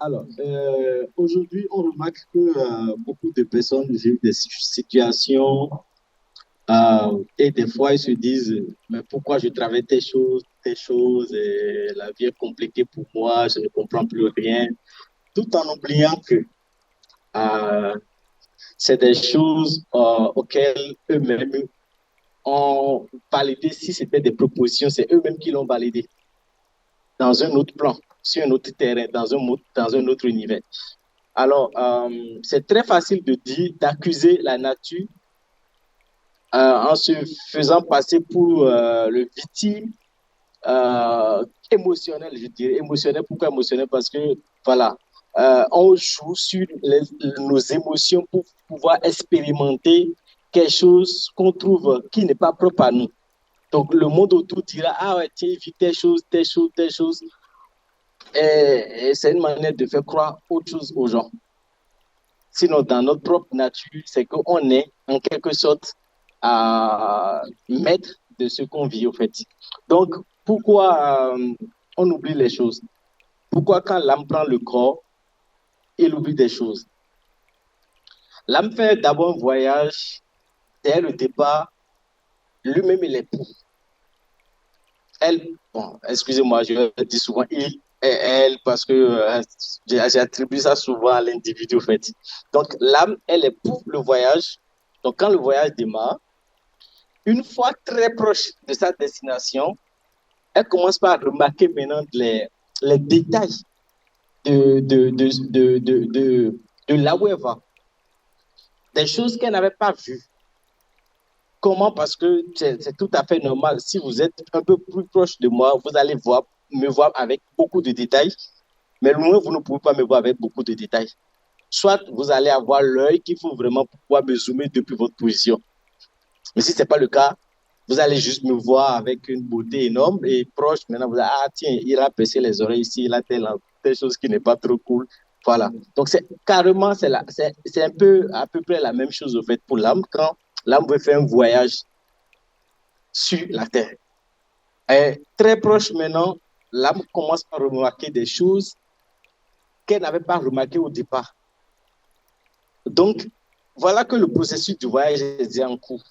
Alors, aujourd'hui, on remarque que beaucoup de personnes vivent des situations et des fois ils se disent, mais pourquoi je travaille telle chose, et la vie est compliquée pour moi, je ne comprends plus rien, tout en oubliant que euh, c'est des choses auxquelles eux-mêmes ont validé. Si c'était des propositions, c'est eux-mêmes qui l'ont validé dans un autre plan, sur un autre terrain, dans un autre univers. Alors, c'est très facile de dire, d'accuser la nature en se faisant passer pour le victime émotionnel, je dirais. Émotionnel, pourquoi émotionnel? Parce que, voilà, on joue sur nos émotions pour pouvoir expérimenter quelque chose qu'on trouve qui n'est pas propre à nous. Donc, le monde autour dira, ah ouais, tiens, il vit telle chose, telle chose, telle chose. Et c'est une manière de faire croire autre chose aux gens. Sinon, dans notre propre nature, c'est qu'on est en quelque sorte maître de ce qu'on vit, au fait. Donc, pourquoi on oublie les choses? Pourquoi quand l'âme prend le corps, il oublie des choses? L'âme fait d'abord un voyage dès le départ, lui-même il est pour. Elle, bon, excusez-moi, je dis souvent il et elle parce que j'attribue ça souvent à l'individu, au fait. Donc, l'âme, elle est pour le voyage. Donc, quand le voyage démarre, une fois très proche de sa destination, elle commence par remarquer maintenant les détails de là où elle va. Des choses qu'elle n'avait pas vues. Comment? Parce que c'est tout à fait normal. Si vous êtes un peu plus proche de moi, vous allez me voir avec beaucoup de détails, mais loin, vous ne pouvez pas me voir avec beaucoup de détails. Soit vous allez avoir l'œil qu'il faut vraiment pouvoir me zoomer depuis votre position. Mais si ce n'est pas le cas, vous allez juste me voir avec une beauté énorme et proche. Maintenant, vous allez, ah tiens, il a baissé les oreilles ici, il a telle chose qui n'est pas trop cool. Voilà. Donc, c'est carrément, c'est un peu, à peu près la même chose, au fait, pour l'âme, quand l'âme veut faire un voyage sur la terre. Et très proche maintenant, l'âme commence à remarquer des choses qu'elle n'avait pas remarquées au départ. Donc, voilà que le processus du voyage est déjà en cours.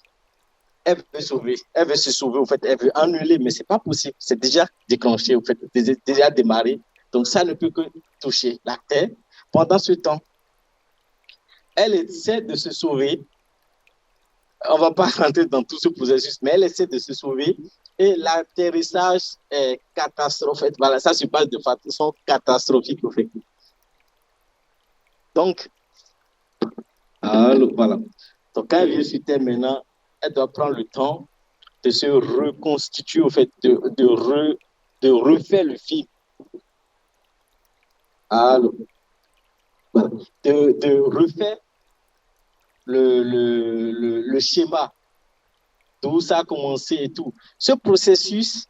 Elle veut se sauver, au fait, elle veut annuler, mais c'est pas possible. C'est déjà déclenché, au fait, déjà démarré. Donc, ça ne peut que toucher la terre. Pendant ce temps, elle essaie de se sauver. On ne va pas rentrer dans tout ce processus, mais elle essaie de se sauver. Et l'atterrissage est catastrophique. Voilà, ça se passe de façon catastrophique, au fait. Donc, voilà. Donc, quand elle vient sur Terre maintenant, elle doit prendre le temps de se reconstituer, au fait, de refaire le film. Alors, voilà. De refaire le schéma d'où ça a commencé et tout. Ce processus,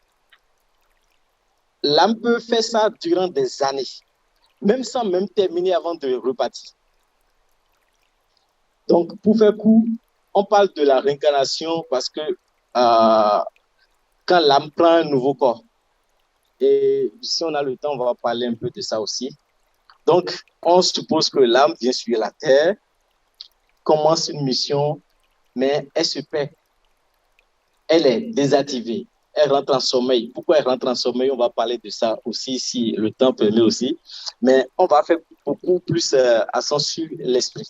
l'âme peut faire ça durant des années, même sans même terminer avant de repartir. Donc, pour faire court, on parle de la réincarnation parce que quand l'âme prend un nouveau corps, et si on a le temps, on va parler un peu de ça aussi. Donc, on suppose que l'âme vient sur la terre, commence une mission, mais elle se perd. Elle est désactivée. Elle rentre en sommeil. Pourquoi elle rentre en sommeil? On va parler de ça aussi si le temps permet aussi. Mais on va faire beaucoup plus accent sur l'esprit.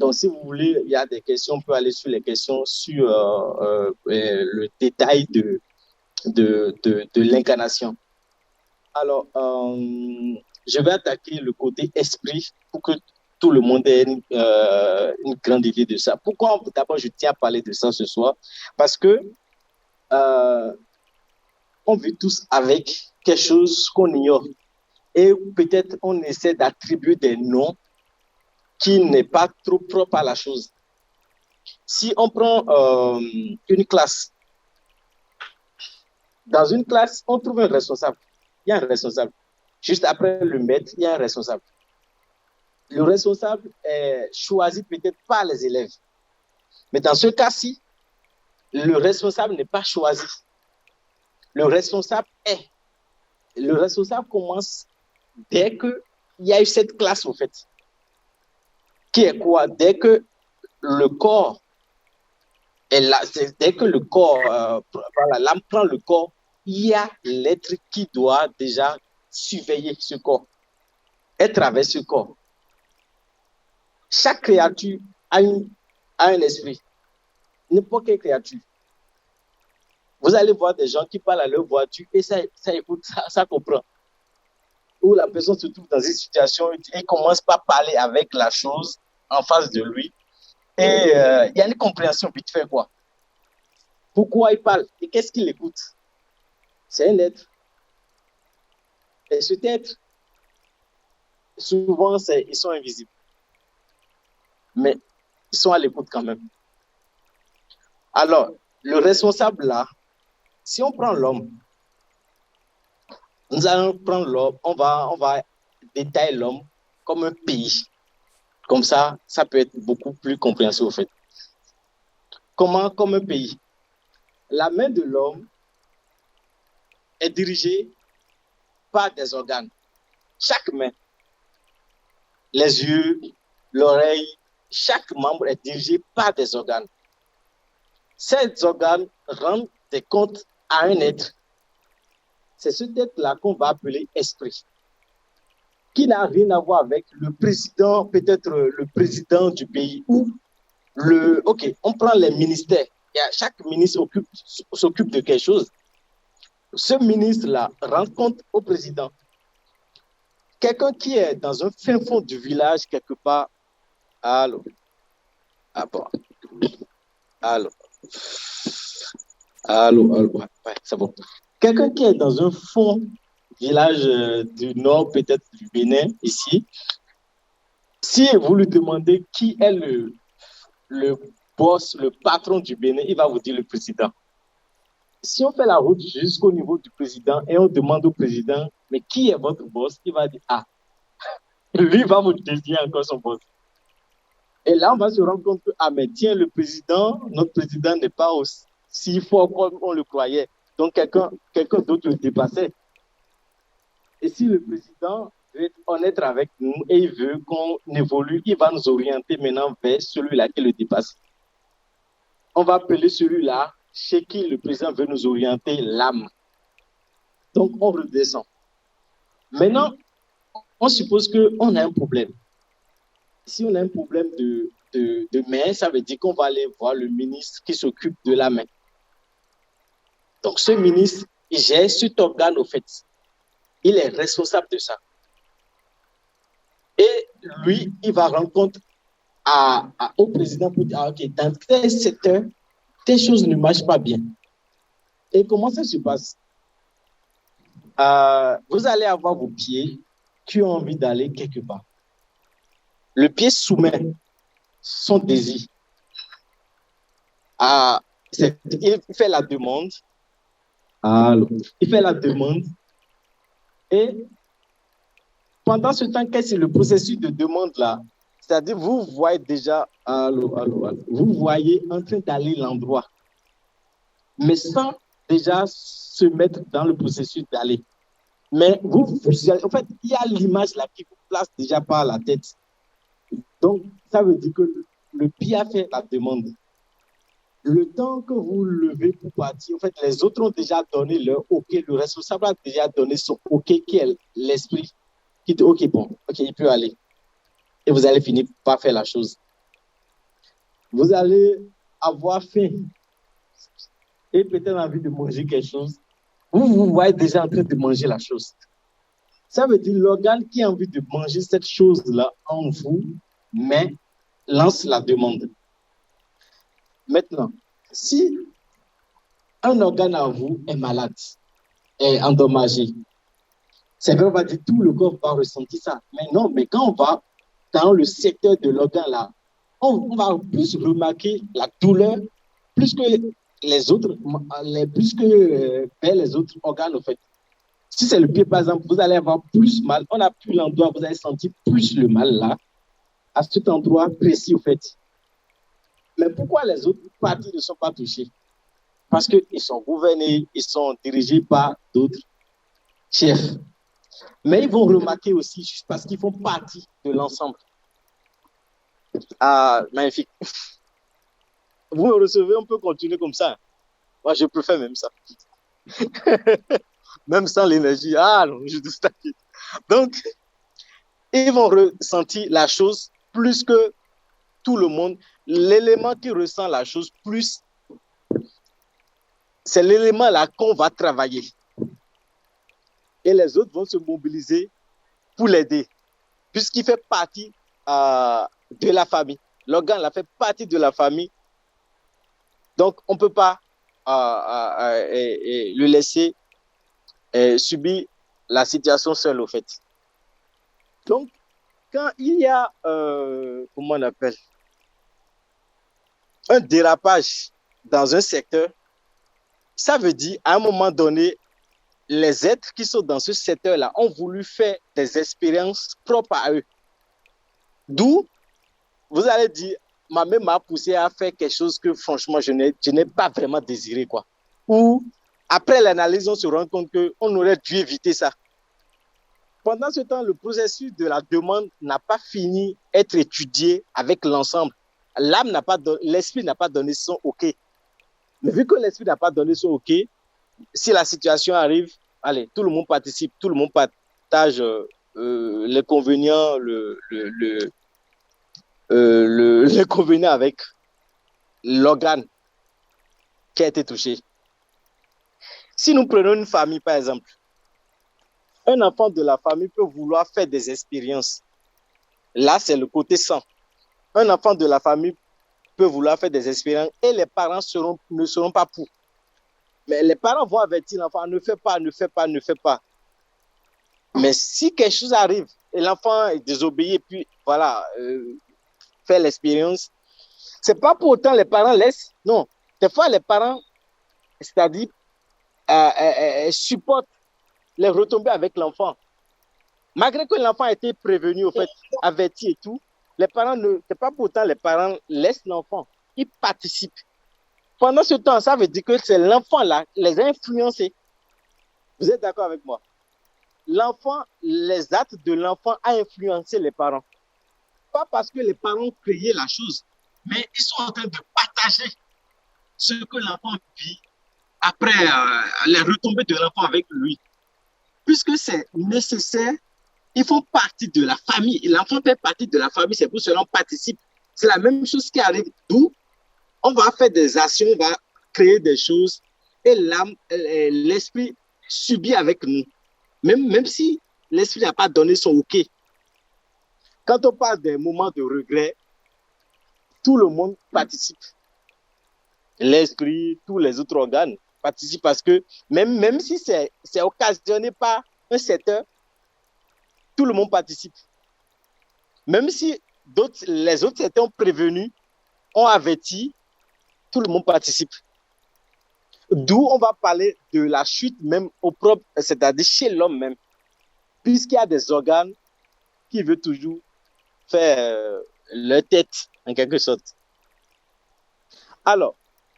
Donc, si vous voulez, il y a des questions, on peut aller sur les questions sur le détail de l'incarnation. Alors, je vais attaquer le côté esprit pour que tout le monde ait une grande idée de ça. Pourquoi d'abord je tiens à parler de ça ce soir? Parce que euh, on vit tous avec quelque chose qu'on ignore. Et peut-être on essaie d'attribuer des noms qui n'est pas trop propre à la chose. Si on prend une classe, dans une classe, on trouve un responsable. Il y a un responsable. Juste après le maître, il y a un responsable. Le responsable est choisi peut-être par les élèves. Mais dans ce cas-ci, le responsable n'est pas choisi. Le responsable est. Le responsable commence dès que il y a eu cette classe, en fait, qui est quoi? Dès que le corps est là, dès que le corps, voilà, l'âme prend le corps, il y a l'être qui doit déjà surveiller ce corps, être avec ce corps. Chaque créature a un esprit, n'importe quelle créature. Vous allez voir des gens qui parlent à leur voiture et ça écoute, ça comprend. Où la personne se trouve dans une situation et commence par parler avec la chose en face de lui. Et il y a une compréhension vite fait, quoi. Pourquoi il parle et qu'est-ce qu'il écoute? C'est un être. Et cet être, souvent, ils sont invisibles. Mais ils sont à l'écoute quand même. Alors, le responsable là, si on prend l'homme, nous allons prendre l'homme, on va détailler l'homme comme un pays. Comme ça peut être beaucoup plus compréhensible au fait. Comment, comme un pays? La main de l'homme est dirigée par des organes. Chaque main, les yeux, l'oreille, chaque membre est dirigé par des organes. Ces organes rendent des comptes à un être. C'est cet être-là qu'on va appeler esprit, qui n'a rien à voir avec le président, peut-être le président du pays ou OK, on prend les ministères. Chaque ministre s'occupe de quelque chose. Ce ministre-là rend compte au président. Quelqu'un qui est dans un fin fond du village, quelque part. Allô? Ah bon. Allô? Ouais, c'est bon. Quelqu'un qui est dans un fond village du nord, peut-être du Bénin, ici, si vous lui demandez qui est le boss, le patron du Bénin, il va vous dire le président. Si on fait la route jusqu'au niveau du président et on demande au président, mais qui est votre boss? Il va dire, ah, lui va vous désigner encore son boss. Et là, on va se rendre compte que, ah, mais tiens, notre président n'est pas aussi fort comme on le croyait. Donc, quelqu'un d'autre le dépassait. Et si le président veut être honnête avec nous et il veut qu'on évolue, il va nous orienter maintenant vers celui-là qui le dépasse. On va appeler celui-là chez qui le président veut nous orienter l'âme. Donc, on redescend. Maintenant, on suppose qu'on a un problème. Si on a un problème de main, ça veut dire qu'on va aller voir le ministre qui s'occupe de la main. Donc, ce ministre, il gère cet organe, au fait. Il est responsable de ça. Et lui, il va rendre compte au président pour dire, OK, dans tel secteur, telle chose ne marche pas bien. Et comment ça se passe? Vous allez avoir vos pieds qui ont envie d'aller quelque part. Le pied soumet son désir. Il fait la demande. Il fait la demande. Et pendant ce temps, qu'est-ce que c'est le processus de demande là? C'est-à-dire, vous voyez déjà, vous voyez en train d'aller l'endroit, mais sans déjà se mettre dans le processus d'aller. Mais en fait, il y a l'image là qui vous place déjà par la tête. Donc, ça veut dire que le pied a fait la demande. Le temps que vous levez pour partir, en fait, les autres ont déjà donné leur OK. Le responsable a déjà donné son OK, qui est l'esprit, qui dit OK, bon, OK, il peut aller. Et vous allez finir par faire la chose. Vous allez avoir faim et peut-être envie de manger quelque chose. Vous voyez déjà en train de manger la chose. Ça veut dire l'organe qui a envie de manger cette chose-là en vous, mais lance la demande. Maintenant, si un organe à vous est malade, est endommagé, c'est vrai, on va dire tout le corps va ressentir ça. Mais non, mais quand on va dans le secteur de l'organe là, on va plus remarquer la douleur plus que les autres, plus que les autres organes en fait. Si c'est le pied par exemple, vous allez avoir plus mal. On a plus l'endroit, vous allez sentir plus le mal là, à cet endroit précis en fait. Mais pourquoi les autres parties ne sont pas touchées? Parce qu'ils sont gouvernés, ils sont dirigés par d'autres chefs. Mais ils vont remarquer aussi, juste parce qu'ils font partie de l'ensemble. Ah, magnifique. Vous me recevez, on peut continuer comme ça. Moi, je préfère même ça. Même sans l'énergie. Ah non, je dis t'inquiète. Donc, ils vont ressentir la chose plus que tout le monde. L'élément qui ressent la chose plus, c'est l'élément là qu'on va travailler. Et les autres vont se mobiliser pour l'aider, puisqu'il fait partie de la famille. L'organe là fait partie de la famille. Donc, on ne peut pas le laisser subir la situation seule, au fait. Donc, quand il y a, comment on appelle, un dérapage dans un secteur, ça veut dire, à un moment donné, les êtres qui sont dans ce secteur-là ont voulu faire des expériences propres à eux. D'où, vous allez dire, ma mère m'a poussé à faire quelque chose que, franchement, je n'ai pas vraiment désiré, quoi. Ou, après l'analyse, on se rend compte qu'on aurait dû éviter ça. Pendant ce temps, le processus de la demande n'a pas fini d'être étudié avec l'ensemble. L'esprit n'a pas donné son OK. Mais vu que l'esprit n'a pas donné son OK, si la situation arrive, allez, tout le monde participe, tout le monde partage les convénients, les convénients avec l'organe qui a été touché. Si nous prenons une famille, par exemple, un enfant de la famille peut vouloir faire des expériences. Là, c'est le côté sang. Un enfant de la famille peut vouloir faire des expériences et les parents ne seront pas pour. Mais les parents vont avertir l'enfant, ne fais pas, ne fais pas, ne fais pas. Mais si quelque chose arrive et l'enfant est désobéi et puis voilà, fait l'expérience, c'est pas pour autant les parents laissent. Non, des fois les parents, c'est-à-dire, supportent les retombées avec l'enfant. Malgré que l'enfant a été prévenu, au fait, averti et tout, les parents c'est pas pour autant les parents laissent l'enfant. Ils participent. Pendant ce temps, ça veut dire que c'est l'enfant là, les a influencés. Vous êtes d'accord avec moi? L'enfant, les actes de l'enfant a influencé les parents. Pas parce que les parents ont créé la chose, mais ils sont en train de partager ce que l'enfant vit après les retombées de l'enfant avec lui. Puisque c'est nécessaire, ils font partie de la famille. L'enfant fait partie de la famille, c'est pour cela qu'on participe. C'est la même chose qui arrive. D'où on va faire des actions, on va créer des choses et l'âme, l'esprit subit avec nous. Même si l'esprit n'a pas donné son OK. Quand on parle des moments de regret, tout le monde participe. L'esprit, tous les autres organes participent parce que même si c'est occasionné par un secteur, tout le monde participe. Même si les autres secteurs ont prévenu, ont averti, tout le monde participe. D'où on va parler de la chute même au propre, c'est-à-dire chez l'homme même, puisqu'il y a des organes qui veulent toujours faire leur tête, en quelque sorte. Alors,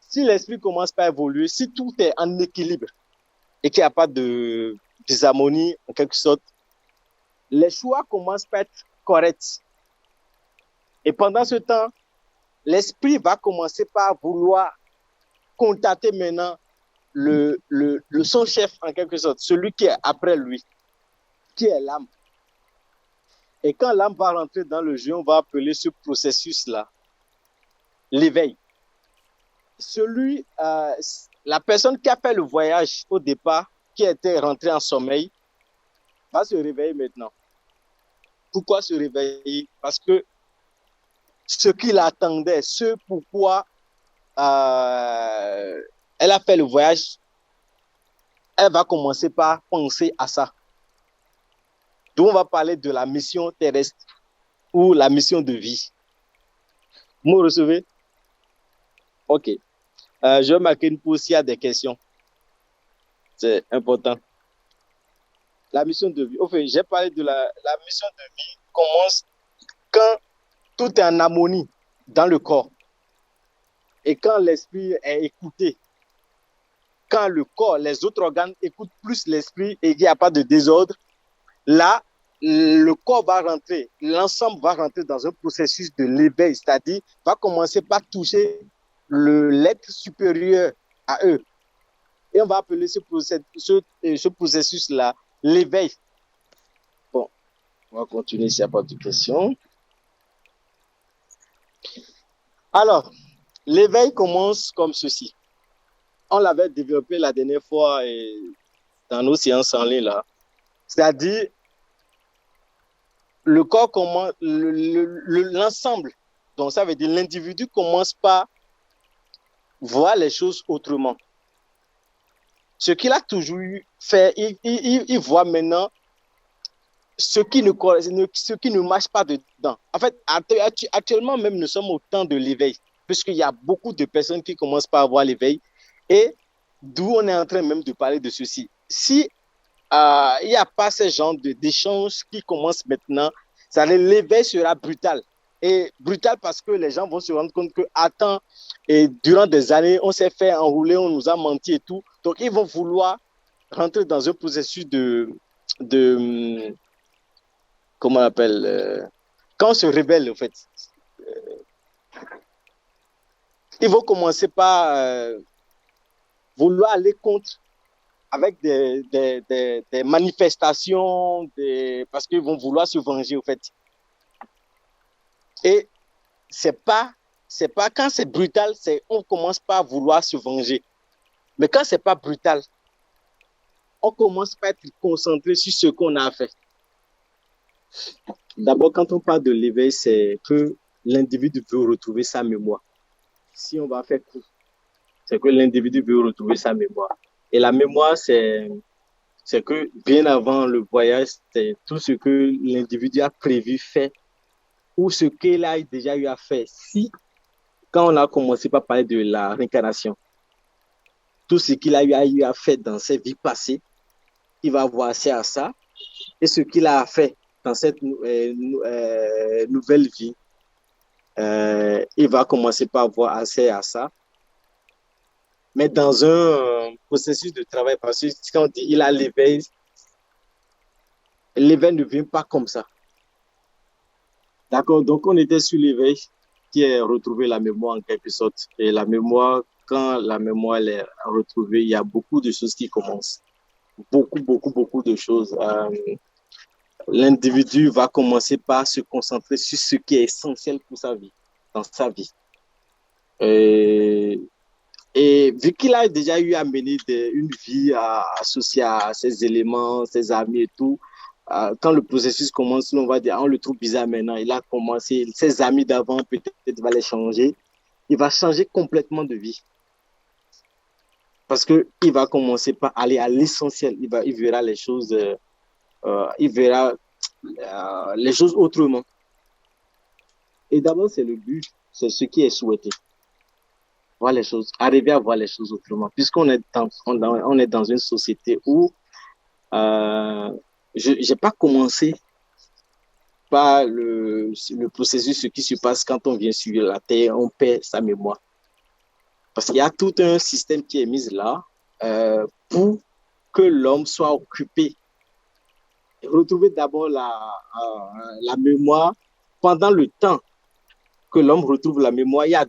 si l'esprit commence par évoluer, si tout est en équilibre et qu'il n'y a pas de désharmonie, en quelque sorte, les choix commencent par être corrects. Et pendant ce temps, l'esprit va commencer par vouloir contacter maintenant son chef, en quelque sorte, celui qui est après lui, qui est l'âme. Et quand l'âme va rentrer dans le jeu, on va appeler ce processus-là l'éveil. La personne qui a fait le voyage au départ, qui était rentrée en sommeil, va se réveiller maintenant. Pourquoi se réveiller? Parce que ce qu'il attendait, ce pourquoi elle a fait le voyage, elle va commencer par penser à ça. Donc, on va parler de la mission terrestre ou la mission de vie. Vous me recevez? OK. Je vais marquer une pause s'il y a des questions. C'est important. La mission de vie. Enfin, j'ai parlé de la mission de vie commence quand tout est en harmonie dans le corps. Et quand l'esprit est écouté, quand le corps, les autres organes écoutent plus l'esprit et qu'il n'y a pas de désordre, là, le corps va rentrer, l'ensemble va rentrer dans un processus de l'éveil, c'est-à-dire va commencer par toucher l'être supérieur à eux. Et on va appeler ce processus-là l'éveil. Bon, on va continuer s'il n'y a pas de questions. Alors, l'éveil commence comme ceci. On l'avait développé la dernière fois dans nos séances en ligne là. C'est-à-dire, le corps commence, l'ensemble. Donc, ça veut dire l'individu commence par voir les choses autrement. Ce qu'il a toujours fait, il voit maintenant ce qui ne marche pas dedans. En fait, actuellement même, nous sommes au temps de l'éveil, puisqu'il y a beaucoup de personnes qui commencent par avoir l'éveil, et d'où on est en train même de parler de ceci. Si il n'y a pas ce genre d'échange qui commence maintenant, l'éveil sera brutal. Et brutal parce que les gens vont se rendre compte que, attends, et durant des années, on s'est fait enrouler, on nous a menti et tout. Donc, ils vont vouloir rentrer dans un processus de comment on appelle, quand on se rebelle, en fait, ils vont commencer par vouloir aller contre avec des manifestations, parce qu'ils vont vouloir se venger, en fait. Et c'est pas quand c'est brutal, on commence pas à vouloir se venger. Mais quand c'est pas brutal, on commence pas à être concentré sur ce qu'on a fait. D'abord, quand on parle de l'éveil, c'est que l'individu veut retrouver sa mémoire. Si on va faire court, c'est que l'individu veut retrouver sa mémoire. Et la mémoire, c'est que bien avant le voyage, c'est tout ce que l'individu a prévu faire ou ce qu'il a déjà eu à faire. Si, quand on a commencé par parler de la réincarnation, tout ce qu'il a eu à faire dans ses vies passées, il va avoir accès à ça. Et ce qu'il a fait dans cette nouvelle vie, il va commencer par avoir accès à ça. Mais dans un processus de travail, parce que quand on dit il a l'éveil ne vient pas comme ça. D'accord, donc on était sur l'éveil qui est retrouver la mémoire en quelque sorte. Et la mémoire, quand la mémoire est retrouvée, il y a beaucoup de choses qui commencent. Beaucoup de choses. L'individu va commencer par se concentrer sur ce qui est essentiel pour sa vie, dans sa vie. Et vu qu'il a déjà eu à mener une vie associée à ses éléments, ses amis et tout, quand le processus commence, on va dire, on le trouve bizarre maintenant. Il a commencé, ses amis d'avant, peut-être il va les changer. Il va changer complètement de vie. Parce qu'il va commencer par aller à l'essentiel. Il verra les choses, il verra les choses autrement. Et d'abord, c'est le but, c'est ce qui est souhaité. Voir les choses, arriver à voir les choses autrement. Puisqu'on est on est dans une société où je n'ai pas commencé par le processus, ce qui se passe quand on vient sur la Terre, on perd sa mémoire. Parce qu'il y a tout un système qui est mis là pour que l'homme soit occupé. Retrouver d'abord la mémoire pendant le temps que l'homme retrouve la mémoire. Il y a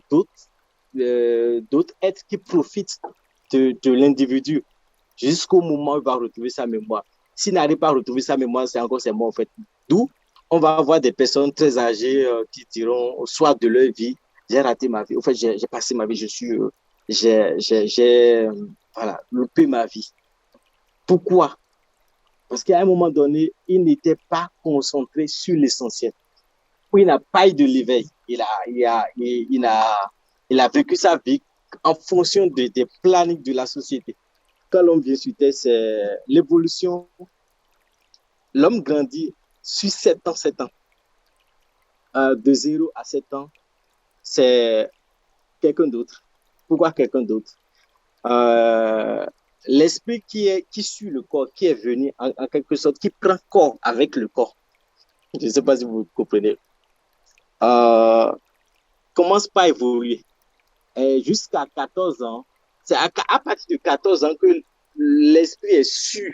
d'autres êtres qui profitent de l'individu jusqu'au moment où il va retrouver sa mémoire. S'il n'arrive pas à retrouver sa mémoire, c'est mort en fait. D'où on va avoir des personnes très âgées qui diront au soir de leur vie, j'ai raté ma vie. En fait, j'ai passé ma vie, j'ai loupé ma vie. Pourquoi? Parce qu'à un moment donné, il n'était pas concentré sur l'essentiel. Il n'a pas eu de l'éveil. Il a vécu sa vie en fonction des plannings de la société. Quand l'homme vient sur Terre, c'est l'évolution. L'homme grandit sur 7 ans, 7 ans. De 0 à 7 ans, c'est quelqu'un d'autre. Pourquoi quelqu'un d'autre? L'esprit qui suit le corps, qui est venu en quelque sorte, qui prend corps avec le corps. Je ne sais pas si vous comprenez. Commence pas à évoluer. Jusqu'à 14 ans, c'est à partir de 14 ans que l'esprit est sûr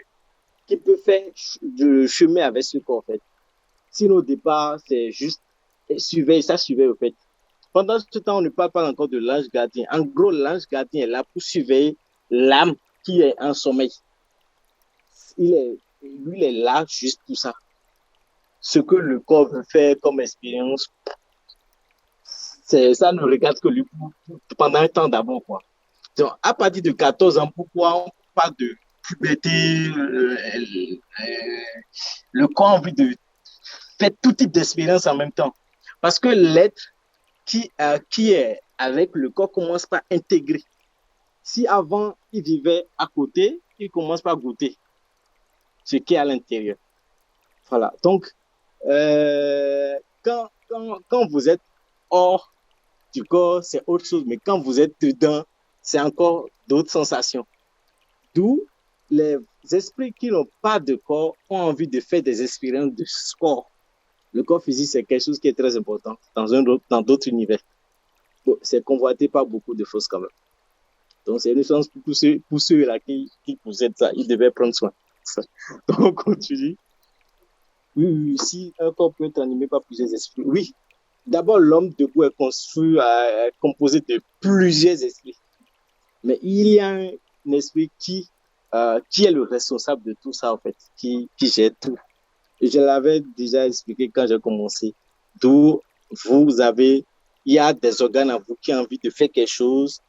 qui peut faire le chemin avec ce corps, en fait. Sinon, au départ, c'est juste surveille, ça surveille, en fait. Pendant ce temps, on ne parle pas encore de l'ange gardien. En gros, l'ange gardien est là pour surveiller l'âme qui est en sommeil. Lui, il est là juste pour ça. Ce que le corps veut faire comme expérience, ça ne regarde que lui pendant un temps d'abord, quoi. Donc, à partir de 14 ans, pourquoi on parle de puberté, le corps a envie de faire tout type d'expérience en même temps. Parce que l'être qui est avec le corps commence par intégrer. Si avant, il vivait à côté, il commence par goûter ce qui est à l'intérieur. Voilà. Donc, quand vous êtes hors du corps, c'est autre chose. Mais quand vous êtes dedans, c'est encore d'autres sensations. D'où les esprits qui n'ont pas de corps ont envie de faire des expériences de corps. Le corps physique, c'est quelque chose qui est très important dans d'autres univers. Bon, c'est convoité par beaucoup de choses quand même. Donc, c'est une chance pour ceux-là qui possèdent ça. Ils devaient prendre soin. Donc, on continue. Oui, si un corps peut être animé par plusieurs esprits, oui. D'abord, l'homme debout est construit, composé de plusieurs esprits. Mais il y a un esprit qui est le responsable de tout ça, en fait, qui gère tout. Et je l'avais déjà expliqué quand j'ai commencé. D'où il y a des organes à vous qui ont envie de faire quelque chose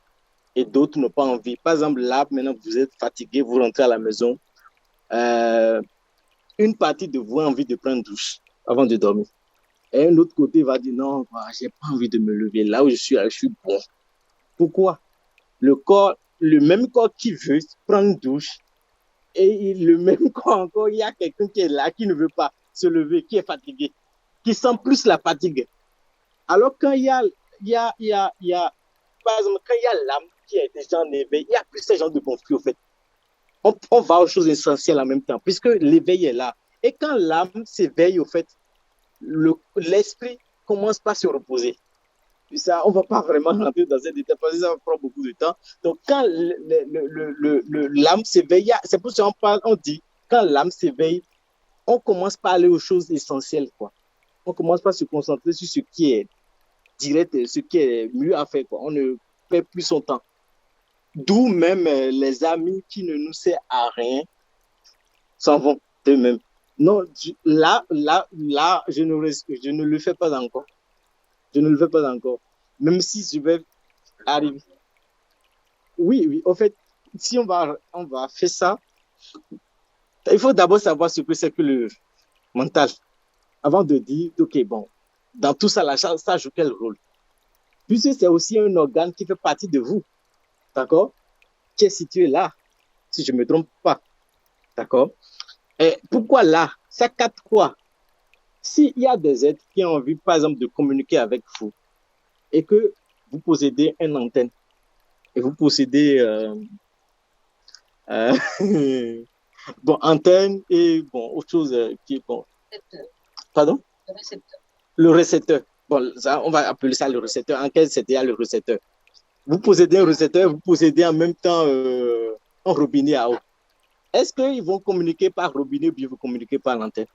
et d'autres n'ont pas envie. Par exemple, là, maintenant, vous êtes fatigué, vous rentrez à la maison. Une partie de vous a envie de prendre une douche avant de dormir. Et un autre côté va dire non, j'ai pas envie de me lever. Là où je suis bon. Pourquoi? Le même corps qui veut prendre une douche et le même corps encore, il y a quelqu'un qui est là, qui ne veut pas se lever, qui est fatigué, qui sent plus la fatigue. Alors quand par exemple, quand il y a l'âme qui est déjà en éveil, il n'y a plus ce genre de conflit, au fait. On va aux choses essentielles en même temps, puisque l'éveil est là. Et quand l'âme s'éveille, au fait, l'esprit commence pas à se reposer. Ça, on ne va pas vraiment rentrer dans cette étape parce que ça va prendre beaucoup de temps. Donc, quand l'âme s'éveille, c'est pour ça qu'on dit, quand l'âme s'éveille, on commence par aller aux choses essentielles, quoi. On commence pas à se concentrer sur ce qui est direct, ce qui est mieux à faire, quoi. On ne perd plus son temps. D'où même les amis qui ne nous servent à rien s'en vont d'eux-mêmes. Non, là, je ne le fais pas encore. Je ne le fais pas encore. Même si je vais arriver. Oui, oui. En fait, si on va faire ça, il faut d'abord savoir ce que c'est que le mental. Avant de dire, OK, bon, dans tout ça, ça joue quel rôle? Puisque c'est aussi un organe qui fait partie de vous. D'accord? Qui est situé là, si je ne me trompe pas. D'accord? Et pourquoi là? Ça capte quoi? S'il y a des êtres qui ont envie, par exemple, de communiquer avec vous et que vous possédez une antenne et vous possédez euh, bon, antenne et bon, autre chose qui est bon. Pardon? Le récepteur. Bon, ça, on va appeler ça le récepteur. En quel c'était le récepteur? Vous possédez un récepteur, vous possédez en même temps un robinet à eau. Est-ce qu'ils vont communiquer par robinet ou bien vous communiquez par l'antenne?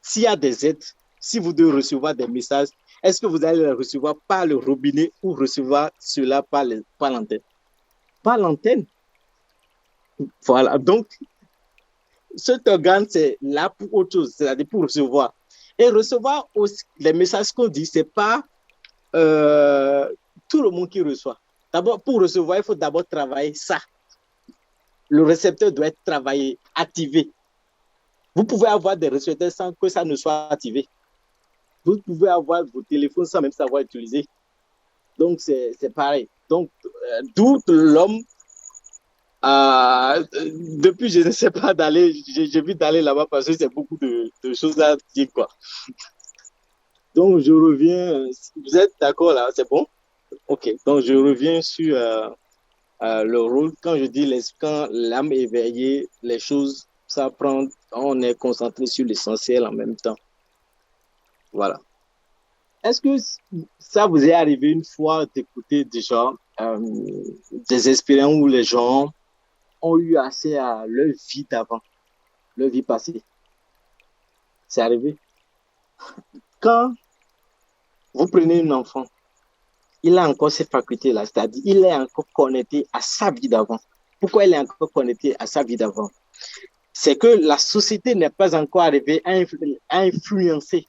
S'il y a des aides, si vous devez recevoir des messages, est-ce que vous allez les recevoir par le robinet ou recevoir cela par l'antenne? Par l'antenne. Voilà. Donc, cet organe, c'est là pour autre chose, c'est-à-dire pour recevoir. Et recevoir aussi, les messages qu'on dit, c'est pas tout le monde qui reçoit. D'abord, pour recevoir, il faut d'abord travailler ça. Le récepteur doit être travaillé, activé. Vous pouvez avoir des récepteurs sans que ça ne soit activé. Vous pouvez avoir vos téléphones sans même savoir utiliser. Donc, c'est pareil. Donc, d'où l'homme, depuis, je ne sais pas d'aller, j'évite d'aller là-bas parce que c'est beaucoup de choses à dire, quoi. Donc, je reviens, vous êtes d'accord là, c'est bon? Ok, donc je reviens sur le rôle. Quand je dis quand l'âme est éveillée, les choses, ça prend, on est concentré sur l'essentiel en même temps. Voilà. Est-ce que ça vous est arrivé une fois d'écouter déjà des expériences où les gens ont eu accès à leur vie d'avant? leur vie passée. C'est arrivé. Quand vous prenez un enfant, il a encore ces facultés-là, c'est-à-dire il est encore connecté à sa vie d'avant. Pourquoi il est encore connecté à sa vie d'avant? C'est que la société n'est pas encore arrivée à influencer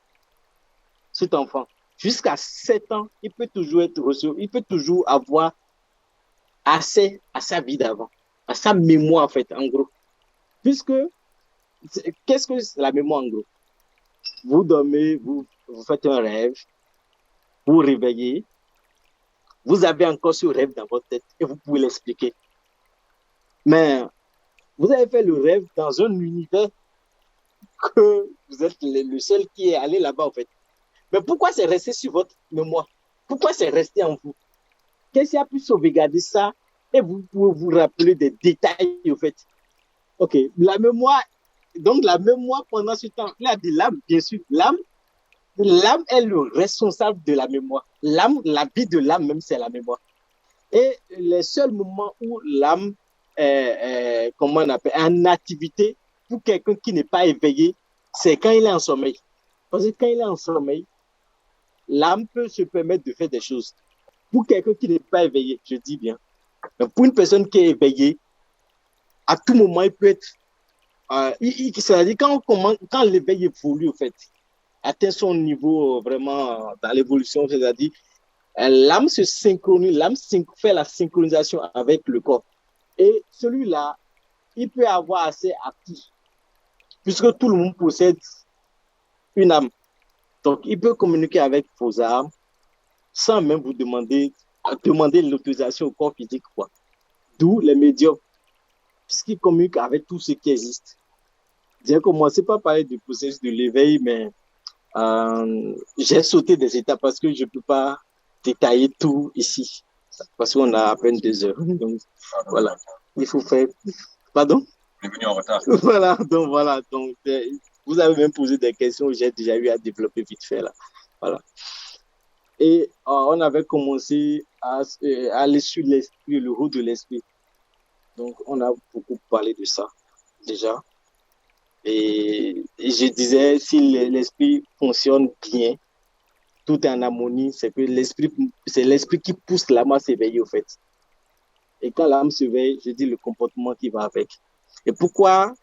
cet enfant. Jusqu'à 7 ans, il peut toujours être reçu, il peut toujours avoir accès à sa vie d'avant, à sa mémoire en fait, en gros. Puisque, qu'est-ce que c'est la mémoire en gros? Vous dormez, vous faites un rêve, vous vous réveillez, vous avez encore ce rêve dans votre tête et vous pouvez l'expliquer. Mais vous avez fait le rêve dans un univers que vous êtes le seul qui est allé là-bas en fait. Mais pourquoi c'est resté sur votre mémoire? Pourquoi c'est resté en vous? Qu'est-ce qui a pu sauvegarder ça? Et vous pouvez vous rappeler des détails en fait. Ok, la mémoire, donc la mémoire pendant ce temps, il a dit l'âme, bien sûr, l'âme est le responsable de la mémoire. L'âme, la vie de l'âme même, c'est la mémoire. Et les seuls moments où l'âme comment on appelle, en activité pour quelqu'un qui n'est pas éveillé, c'est quand il est en sommeil. Parce que quand il est en sommeil, l'âme peut se permettre de faire des choses. Pour quelqu'un qui n'est pas éveillé, je dis bien. Mais pour une personne qui est éveillée, à tout moment, il peut être. C'est-à-dire quand l'éveil évolue, en fait, atteint son niveau vraiment dans l'évolution, c'est-à-dire l'âme se synchronise, fait la synchronisation avec le corps. Et celui-là, il peut avoir accès à tout, puisque tout le monde possède une âme. Donc, il peut communiquer avec vos âmes sans même vous demander l'autorisation au corps physique, quoi. D'où les médiums, puisqu'ils communiquent avec tout ce qui existe. J'ai commencé par parler du processus de l'éveil, mais j'ai sauté des étapes parce que je ne peux pas détailler tout ici, parce qu'on a à peine 2 heures. Donc, voilà, il faut faire. Pardon? On est venu en retard. Donc, vous avez même posé des questions que j'ai déjà eu à développer vite fait là. Voilà. Et on avait commencé à aller sur l'esprit, le rôle de l'esprit. Donc, on a beaucoup parlé de ça déjà. Et je disais, si l'esprit fonctionne bien, tout est en harmonie, c'est l'esprit qui pousse l'âme à s'éveiller, au fait. Et quand l'âme s'éveille, je dis le comportement qui va avec. Et pourquoi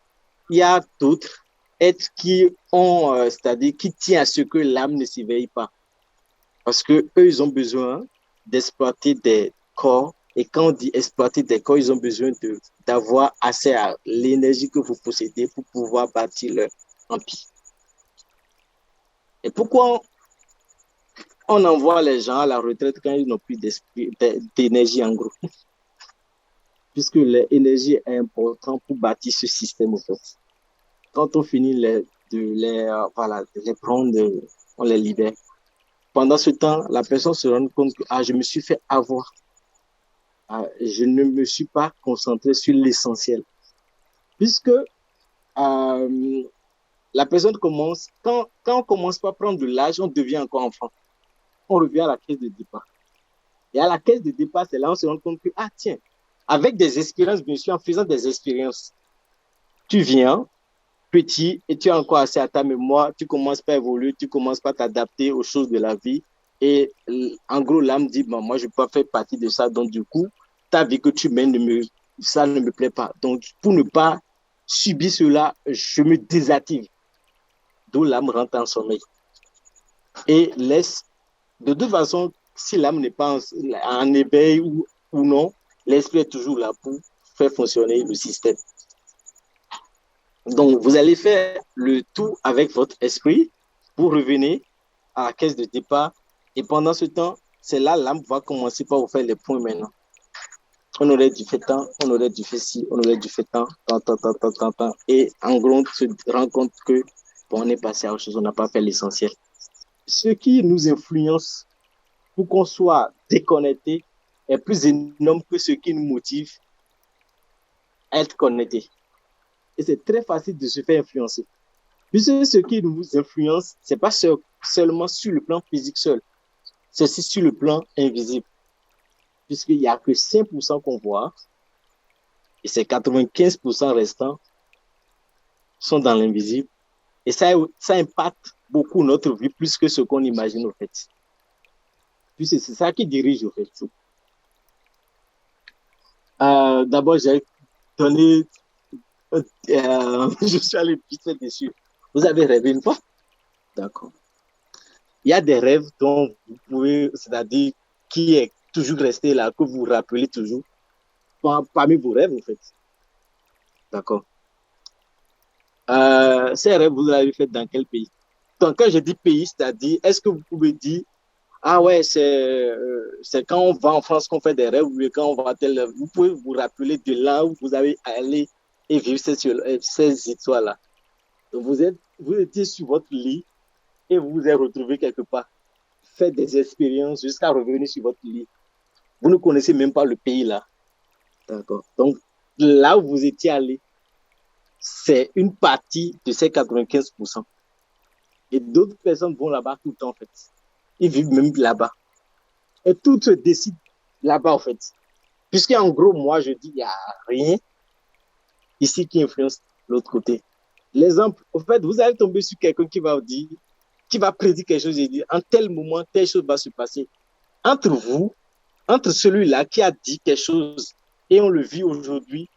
il y a d'autres êtres qui ont, c'est-à-dire qui tiennent à ce que l'âme ne s'éveille pas? Parce que eux, ils ont besoin d'exploiter des corps. Et quand on dit exploiter des corps, ils ont besoin d'avoir accès à l'énergie que vous possédez pour pouvoir bâtir leur empire. Et pourquoi on envoie les gens à la retraite quand ils n'ont plus d'énergie en gros? Puisque l'énergie est importante pour bâtir ce système, en fait. Quand on finit de les prendre, on les libère. Pendant ce temps, la personne se rend compte que je me suis fait avoir. Je ne me suis pas concentré sur l'essentiel. Puisque la personne commence, quand on commence par prendre de l'âge, on devient encore enfant. On revient à la caisse de départ. Et à la caisse de départ, c'est là où on se rend compte que, tiens, avec des expériences, bien sûr, en faisant des expériences, tu viens petit et tu as encore assez à ta mémoire, tu commences par évoluer, tu commences par t'adapter aux choses de la vie. Et en gros, l'âme dit, moi, je ne peux pas faire partie de ça. Donc, du coup, ta vie que tu mènes, ça ne me plaît pas. Donc, pour ne pas subir cela, je me désactive. D'où l'âme rentre en sommeil. Et laisse, de toute façon, si l'âme n'est pas en éveil ou non, l'esprit est toujours là pour faire fonctionner le système. Donc, vous allez faire le tout avec votre esprit pour revenir à la caisse de départ. Et pendant ce temps, c'est là l'âme va commencer par vous faire les points maintenant. On aurait dû faire tant, on aurait dû faire ci, on aurait dû faire tant. Et en gros, on se rend compte que on est passé à autre chose, on n'a pas fait l'essentiel. Ce qui nous influence pour qu'on soit déconnecté est plus énorme que ce qui nous motive à être connecté. Et c'est très facile de se faire influencer. Puisque ce qui nous influence, ce n'est pas seulement sur le plan physique seul, c'est aussi sur le plan invisible. Puisqu'il n'y a que 5% qu'on voit, et ces 95% restants sont dans l'invisible. Et ça impacte beaucoup notre vie, plus que ce qu'on imagine, au fait. Puis c'est ça qui dirige, au fait. D'abord, j'ai donné... je suis allé pisser dessus. Vous avez rêvé une fois? D'accord. Il y a des rêves dont vous pouvez, c'est-à-dire qui est toujours resté là, que vous vous rappelez toujours, parmi vos rêves, en fait. D'accord. Ces rêves, vous l'avez fait dans quel pays? Donc, quand je dis pays, c'est-à-dire, est-ce que vous pouvez dire, ah ouais, c'est quand on va en France qu'on fait des rêves, ou quand on va à tel... Vous pouvez vous rappeler de là où vous avez allé et vivre ces histoires-là. Donc, vous étiez sur votre lit et vous vous êtes retrouvé quelque part. Faites des expériences jusqu'à revenir sur votre lit. Vous ne connaissez même pas le pays là. D'accord. Donc, là où vous étiez allé, c'est une partie de ces 95%. Et d'autres personnes vont là-bas tout le temps, en fait. Ils vivent même là-bas. Et tout se décide là-bas, en fait. Puisqu'en gros, moi, je dis, il n'y a rien ici qui influence l'autre côté. L'exemple, en fait, vous allez tomber sur quelqu'un qui va vous dire, qui va prédire quelque chose et dire, en tel moment, telle chose va se passer. Entre vous, entre celui-là qui a dit quelque chose et on le vit aujourd'hui,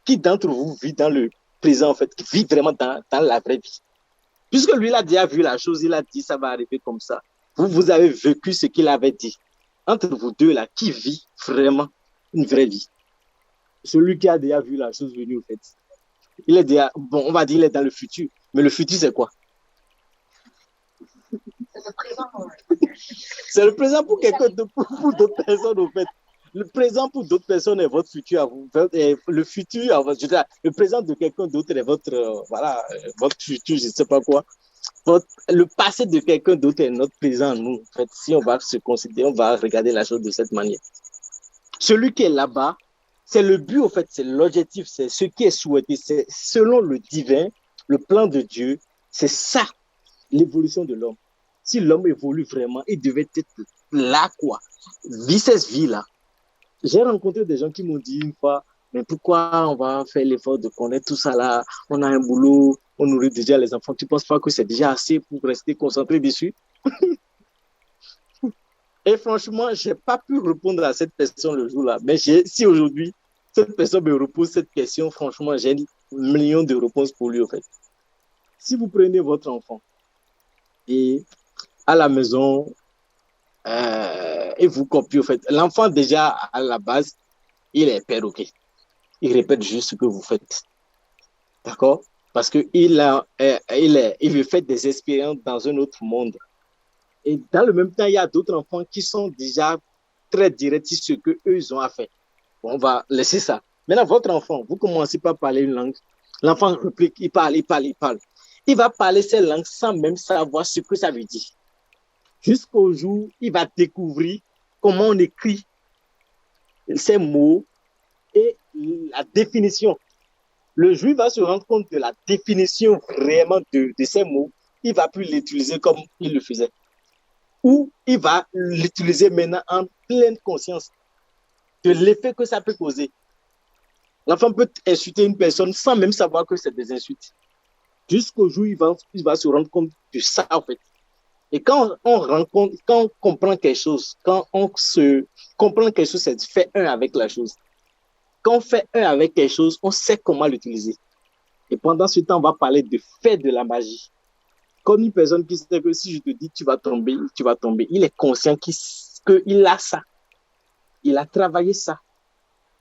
qui d'entre vous vit dans le présent, en fait, qui vit vraiment dans la vraie vie? Puisque lui, il a déjà vu la chose, il a dit, ça va arriver comme ça. Vous avez vécu ce qu'il avait dit. Entre vous deux, là, qui vit vraiment une vraie vie? Celui qui a déjà vu la chose venir, en fait. Il est déjà, bon, on va dire, il est dans le futur. Mais le futur, c'est quoi? C'est le présent. C'est le présent pour quelqu'un, pour d'autres personnes, en fait. Le présent pour d'autres personnes est votre futur à vous. Le futur, je veux dire, le présent de quelqu'un d'autre est votre, voilà, votre futur, je ne sais pas quoi. Le passé de quelqu'un d'autre est notre présent, nous. En fait, si on va se considérer, on va regarder la chose de cette manière. Celui qui est là-bas, c'est le but, en fait, c'est l'objectif, c'est ce qui est souhaité, c'est selon le divin, le plan de Dieu, c'est ça, l'évolution de l'homme. Si l'homme évolue vraiment, il devait être là, quoi. Vivre cette vie-là. J'ai rencontré des gens qui m'ont dit une fois, mais pourquoi on va faire l'effort de connaître tout ça là? On a un boulot, on nourrit déjà les enfants. Tu ne penses pas que c'est déjà assez pour rester concentré dessus? Et franchement, je n'ai pas pu répondre à cette question le jour-là. Mais si aujourd'hui, cette personne me repose cette question, franchement, j'ai un million de réponses pour lui, en fait. Si vous prenez votre enfant et à la maison, et vous copiez, en fait, l'enfant déjà, à la base, il est perroquet. Il répète juste ce que vous faites. D'accord? Parce qu'il il veut faire des expériences dans un autre monde. Et dans le même temps, il y a d'autres enfants qui sont déjà très directs sur ce qu'eux, ils ont à faire. Bon, on va laisser ça. Maintenant, votre enfant, vous commencez par parler une langue. L'enfant réplique, il parle, il parle, il parle. Il va parler ces langues sans même savoir ce que ça veut dire. Jusqu'au jour où il va découvrir comment on écrit ces mots et la définition. Le juif va se rendre compte de la définition vraiment de ces mots. Il ne va plus l'utiliser comme il le faisait. Ou il va l'utiliser maintenant en pleine conscience de l'effet que ça peut causer. L'enfant peut insulter une personne sans même savoir que c'est des insultes. Jusqu'au jour où il va se rendre compte de ça, en fait. Et quand on comprend quelque chose, quand on se comprend quelque chose, c'est faire un avec la chose. Quand on fait un avec quelque chose, on sait comment l'utiliser. Et pendant ce temps, on va parler de faire de la magie. Comme une personne qui sait que si je te dis tu vas tomber, tu vas tomber. Il est conscient qu'il a ça. Il a travaillé ça.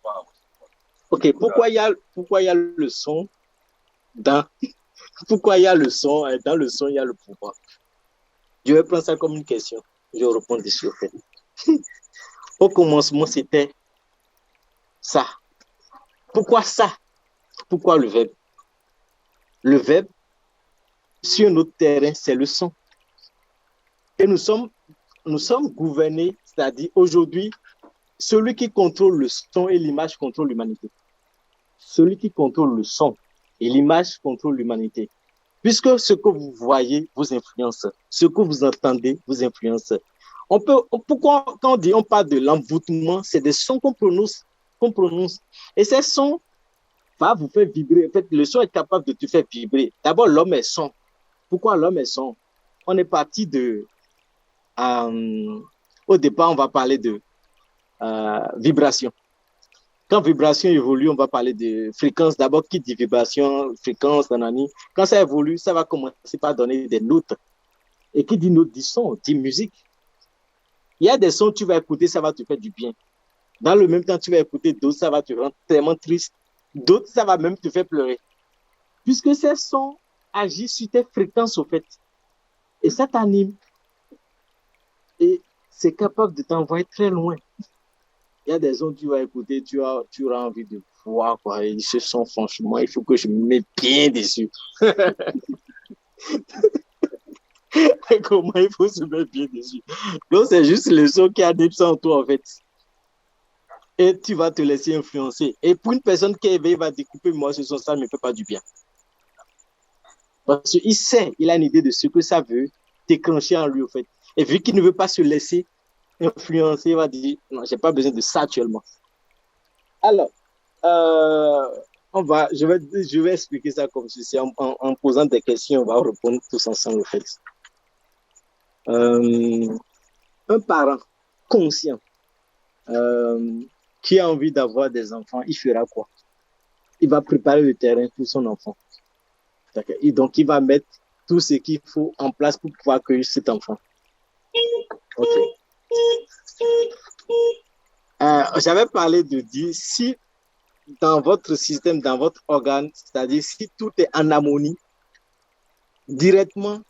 Wow. Ok, pourquoi il y a le son pourquoi il y a le son, dans le son, il y a le pouvoir? Je vais prendre ça comme une question. Je vais répondre dessus. En fait. Au commencement, c'était ça. Pourquoi ça? Pourquoi le verbe? Le verbe, sur notre terrain, c'est le son. Et nous sommes gouvernés, c'est-à-dire aujourd'hui, celui qui contrôle le son et l'image contrôle l'humanité. Celui qui contrôle le son et l'image contrôle l'humanité. Puisque ce que vous voyez vous influence, ce que vous entendez vous influence. Pourquoi, quand on parle de l'envoûtement, c'est des sons qu'on prononce. Et ces sons va vous faire vibrer. En fait, le son est capable de te faire vibrer. D'abord, l'homme est son. Pourquoi l'homme est son? On est parti de... au départ, on va parler de vibration. Quand vibration évolue, on va parler de fréquence. D'abord, qui dit vibration, fréquence, nanani. Quand ça évolue, ça va commencer par donner des notes. Et qui dit note dit son, dit musique. Il y a des sons, tu vas écouter, ça va te faire du bien. Dans le même temps, tu vas écouter d'autres, ça va te rendre tellement triste. D'autres, ça va même te faire pleurer. Puisque ces sons agissent sur tes fréquences, au fait. Et ça t'anime. Et c'est capable de t'envoyer très loin. Il y a des sons que tu vas écouter, tu auras envie de voir, quoi. Et ce son, franchement, il faut que je me mette bien dessus. Comment il faut se mettre bien dessus? Donc, c'est juste le son qui anime ça en toi, en fait. Et tu vas te laisser influencer. Et pour une personne qui est éveillée, va découper, moi, ce son, ça ne me fait pas du bien. Parce qu'il sait, il a une idée de ce que ça veut déclencher en lui, en fait. Et vu qu'il ne veut pas se laisser influencer, il va dire, non, j'ai pas besoin de ça actuellement. Alors, je vais expliquer ça comme ceci, en posant des questions, on va répondre tous ensemble, en fait. Un parent conscient qui a envie d'avoir des enfants, il fera quoi? Il va préparer le terrain pour son enfant. Et donc, il va mettre tout ce qu'il faut en place pour pouvoir accueillir cet enfant. OK. J'avais parlé de dire, si dans votre système, dans votre organe, c'est-à-dire si tout est en harmonie, directement,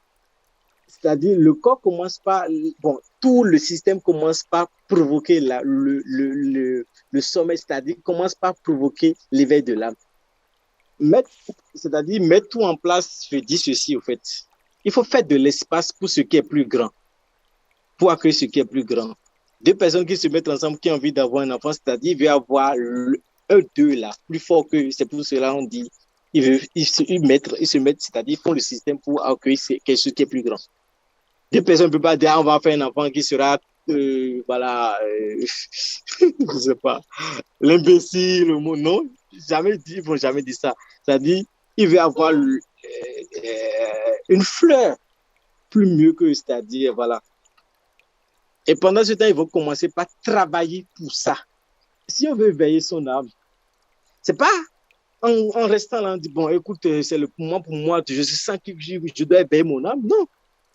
c'est-à-dire le corps commence par, bon, tout le système commence par provoquer le sommeil, c'est-à-dire commence par provoquer l'éveil de l'âme. C'est-à-dire mettre tout en place, je dis ceci au fait. Il faut faire de l'espace pour ce qui est plus grand, pour accueillir ce qui est plus grand. Deux personnes qui se mettent ensemble, qui ont envie d'avoir un enfant, c'est-à-dire il veut avoir d'eux là, plus fort que, c'est pour cela on dit, ils se mettent, c'est-à-dire ils font le système pour accueillir quelque chose qui est plus grand. Deux personnes ne peuvent pas dire on va faire un enfant qui sera, voilà, je sais pas, l'imbécile, le mot, non, jamais dit, ils vont jamais dire ça. C'est-à-dire, il veut avoir une fleur plus mieux que, c'est-à-dire, voilà. Et pendant ce temps, ils vont commencer par travailler pour ça. Si on veut veiller son âme, c'est pas en restant là, on dit, bon, écoute, c'est le moment pour moi, je sens que je dois éveiller mon âme. Non,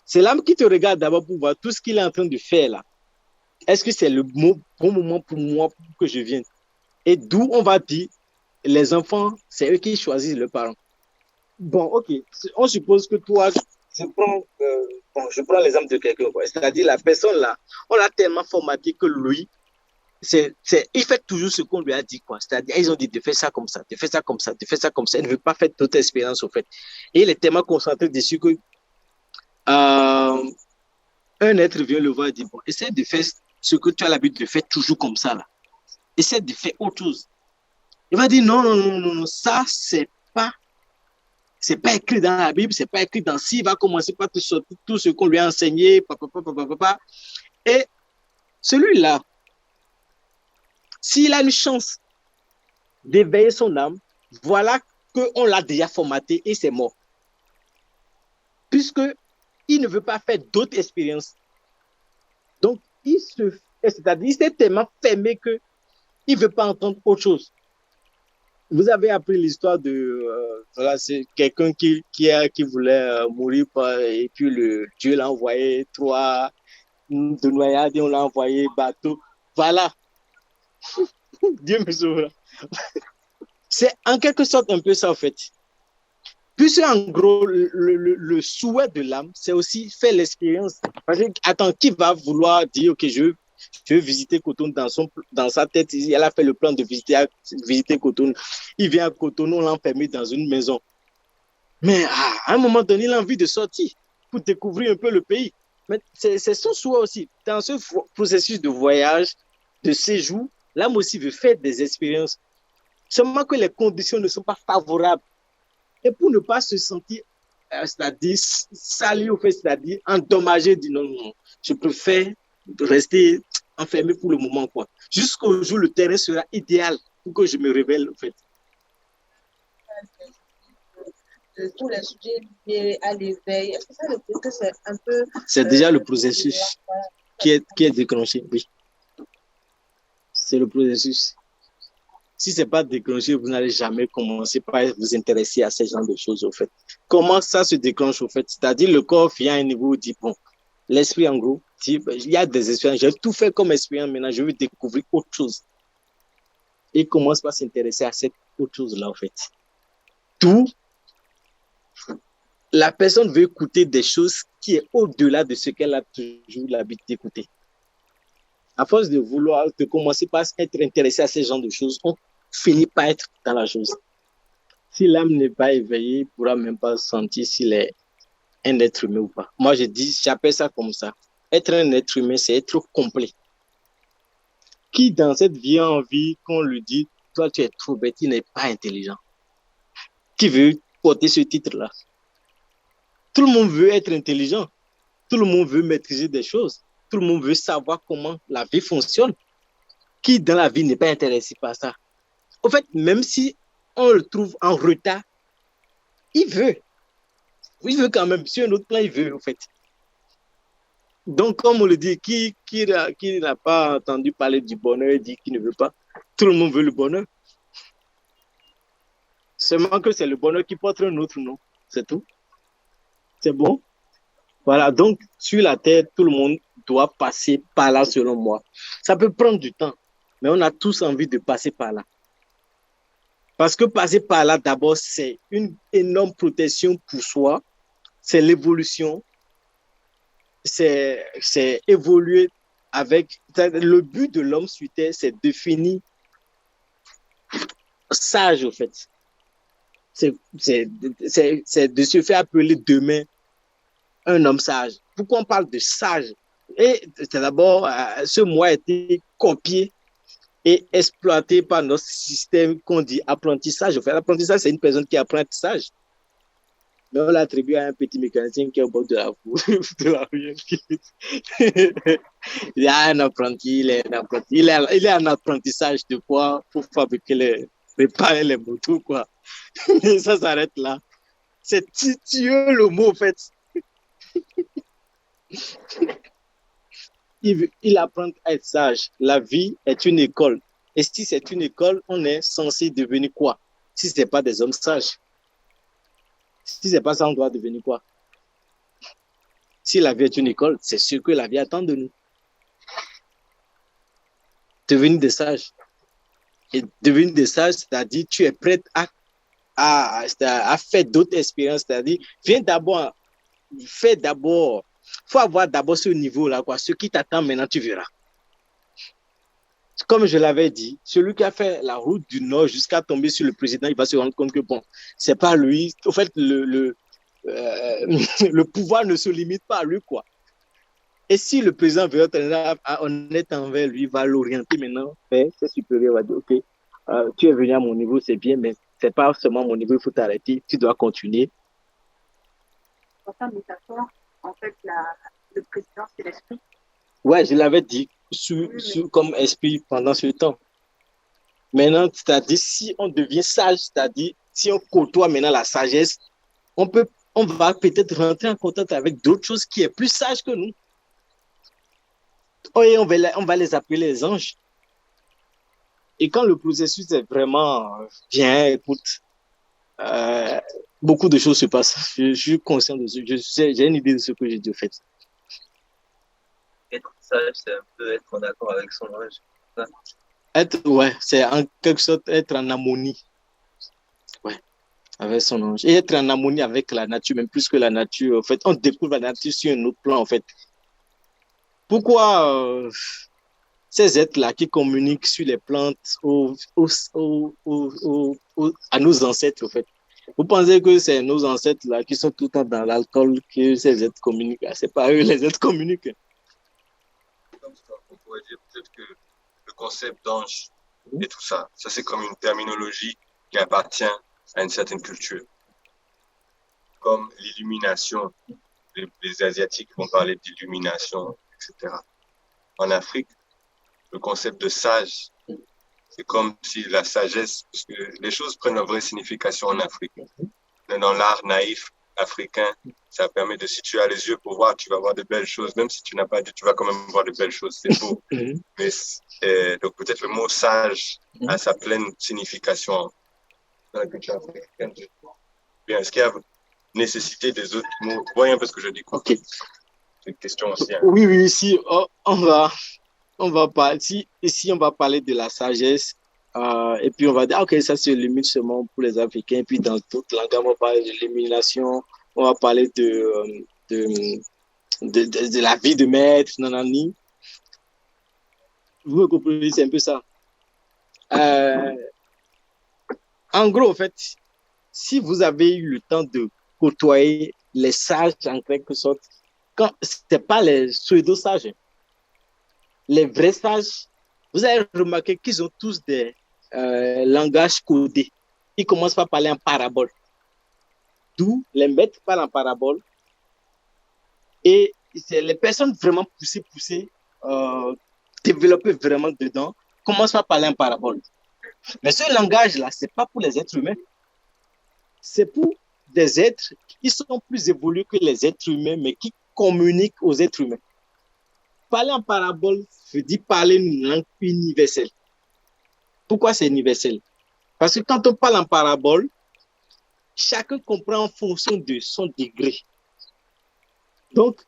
c'est l'âme qui te regarde d'abord pour voir tout ce qu'il est en train de faire là. Est-ce que c'est le bon moment pour moi pour que je vienne? Et d'où on va dire, les enfants, c'est eux qui choisissent leurs parents. Bon, ok, on suppose que toi, je prends l'exemple de quelqu'un, c'est-à-dire la personne là, on l'a tellement formaté que lui, il fait toujours ce qu'on lui a dit, quoi. C'est-à-dire, ils ont dit de faire ça comme ça, de faire ça comme ça, de faire ça comme ça. Il ne veut pas faire d'autres expériences, au fait. Et il est tellement concentré dessus que un être vient le voir et dit, bon, essaie de faire ce que tu as l'habitude de faire toujours comme ça, là. Essaie de faire autre chose. Il va dire, non, non, non, non, non, ça, c'est pas écrit dans la Bible, c'est pas écrit dans ci. Il va commencer par te sortir tout ce qu'on lui a enseigné, papa. Et celui-là, s'il a une chance d'éveiller son âme, voilà qu'on l'a déjà formaté et c'est mort. Puisqu'il ne veut pas faire d'autres expériences. Donc, c'est-à-dire, il s'est tellement fermé qu'il ne veut pas entendre autre chose. Vous avez appris l'histoire de voilà, c'est quelqu'un qui voulait mourir et puis Dieu l'a envoyé 3 de noyade et on l'a envoyé bateau. Voilà. Dieu me sauve. C'est en quelque sorte un peu ça en fait. Puisque en gros, le souhait de l'âme, c'est aussi faire l'expérience. Parce que, attends, qui va vouloir dire, ok, je veux visiter Cotonou dans sa tête, elle a fait le plan de visiter Cotonou. Il vient à Cotonou, on l'a enfermé dans une maison. Mais à un moment donné, il a envie de sortir pour découvrir un peu le pays. Mais c'est son souhait aussi. Dans ce processus de voyage, de séjour, l'âme aussi veut faire des expériences. Seulement que les conditions ne sont pas favorables. Et pour ne pas se sentir, c'est-à-dire sali au fait, c'est-à-dire endommagé, dit non, non, je préfère rester enfermé pour le moment, quoi. Jusqu'au jour où le terrain sera idéal pour que je me révèle, en fait. de tous les sujets liés à l'éveil. Est-ce que ça veut dire que c'est un peu... C'est déjà le processus qui est déclenché, oui. C'est le processus. Si ce n'est pas déclenché, vous n'allez jamais commencer par vous intéresser à ce genre de choses, au fait. Comment ça se déclenche, au fait? C'est-à-dire, le corps vient à un niveau où il dit, bon, l'esprit, en gros, dit, il y a des expériences, j'ai tout fait comme expérience, maintenant, je veux découvrir autre chose. Et il commence par s'intéresser à cette autre chose-là, en fait. Tout, la personne veut écouter des choses qui est au-delà de ce qu'elle a toujours l'habitude d'écouter. À force de vouloir, de commencer par être intéressé à ce genre de choses, on finit par être dans la chose. Si l'âme n'est pas éveillée, il ne pourra même pas sentir s'il est un être humain ou pas. Moi, j'appelle ça comme ça. Être un être humain, c'est être complet. Qui, dans cette vie, a envie qu'on lui dise, toi, tu es trop bête, tu n'es pas intelligent? Qui veut porter ce titre-là? Tout le monde veut être intelligent. Tout le monde veut maîtriser des choses. Tout le monde veut savoir comment la vie fonctionne. Qui, dans la vie, n'est pas intéressé par ça? En fait, même si on le trouve en retard, il veut. Il veut quand même. Sur un autre plan, il veut, en fait. Donc, comme on le dit, qui n'a pas entendu parler du bonheur dit qu'il ne veut pas. Tout le monde veut le bonheur. Seulement que c'est le bonheur qui porte un autre nom. C'est tout. C'est bon. Voilà. Donc, sur la terre, tout le monde doit passer par là, selon moi. Ça peut prendre du temps, mais on a tous envie de passer par là. Parce que passer par là, d'abord, c'est une énorme protection pour soi. C'est l'évolution. C'est évoluer avec... Le but de l'homme sur terre, c'est définir sage, en fait. C'est de se faire appeler demain un homme sage. Pourquoi on parle de sage? Et c'est d'abord, ce mot a été copié et exploité par notre système qu'on dit apprentissage. En fait, l'apprentissage, c'est une personne qui apprend à être sage. Mais on l'attribue à un petit mécanicien qui est au bord de la rue. Il a un apprenti, il est un apprentissage de quoi pour fabriquer réparer les motos, quoi. Et ça s'arrête là. C'est titueux le mot, en fait. Il apprend à être sage. La vie est une école. Et si c'est une école, on est censé devenir quoi? Si ce n'est pas des hommes sages. Si ce n'est pas ça, on doit devenir quoi? Si la vie est une école, c'est sûr que la vie attend de nous. Devenir des sages. Et devenir des sages, c'est-à-dire tu es prêt à faire d'autres expériences. C'est-à-dire, fais d'abord. Il faut avoir d'abord ce niveau-là, quoi. Ce qui t'attend maintenant, tu verras. Comme je l'avais dit, celui qui a fait la route du Nord jusqu'à tomber sur le président, il va se rendre compte que bon, c'est pas lui. En fait, le pouvoir ne se limite pas à lui, quoi. Et si le président veut être honnête envers lui, il va l'orienter maintenant vers ses supérieurs, il va dire, ok, tu es venu à mon niveau, c'est bien, mais c'est pas seulement mon niveau, il faut t'arrêter, tu dois continuer. Dans ta métaphore, en fait, le président, c'est l'esprit. Ouais, je l'avais dit, comme esprit pendant ce temps. Maintenant, c'est-à-dire, si on devient sage, c'est-à-dire, si on côtoie maintenant la sagesse, on va peut-être rentrer en contact avec d'autres choses qui est plus sage que nous. Et on va les appeler les anges. Et quand le processus est vraiment bien, écoute, beaucoup de choses se passent. Je suis conscient de ce que j'ai une idée de ce que j'ai dit, en fait. Être sage, c'est un peu être en accord avec son ange. C'est en quelque sorte être en harmonie. Ouais, avec son ange. Et être en harmonie avec la nature, même plus que la nature. En fait, on découvre la nature sur un autre plan, en fait. Pourquoi ces êtres-là qui communiquent sur les plantes à nos ancêtres, en fait? Vous pensez que c'est nos ancêtres-là qui sont tout le temps dans l'alcool que ces êtres communiquent? C'est pas eux, les êtres communiquent. Comme ça, on pourrait dire peut-être que le concept d'ange et tout ça, ça c'est comme une terminologie qui appartient à une certaine culture. Comme l'illumination, les Asiatiques vont parler d'illumination, etc. En Afrique, le concept de sage, c'est comme si la sagesse, parce que les choses prennent une vraie signification en Afrique. dans l'art naïf africain, ça permet de, si tu as les yeux pour voir, tu vas voir de belles choses. Même si tu n'as pas de, tu vas quand même voir de belles choses. C'est beau. Mais donc peut-être le mot sage a sa pleine signification dans la culture africaine. Bien, est-ce qu'il y a nécessité des autres mots? Voyez un peu ce que je dis. Ok. C'est une question aussi. Hein. Oui, oui, si on va parler, si on va parler de la sagesse, et puis on va dire, ok, ça se limite seulement pour les Africains, et puis dans toute la gamme, on va parler de l'élimination, on va parler de la vie de maître, nanani. Vous me comprenez, c'est un peu ça. En gros, en fait, si vous avez eu le temps de côtoyer les sages, en quelque sorte, quand c'est pas les pseudo-sages, les vrais sages, vous avez remarqué qu'ils ont tous des langages codés. Ils commencent par parler en parabole. D'où les maîtres parlent en parabole. Et c'est les personnes vraiment poussées, développées vraiment dedans, commencent par parler en parabole. Mais ce langage-là, ce n'est pas pour les êtres humains. C'est pour des êtres qui sont plus évolués que les êtres humains, mais qui communiquent aux êtres humains. Parler en parabole veut dire parler une langue universelle. Pourquoi c'est universel? Parce que quand on parle en parabole, chacun comprend en fonction de son degré. Donc,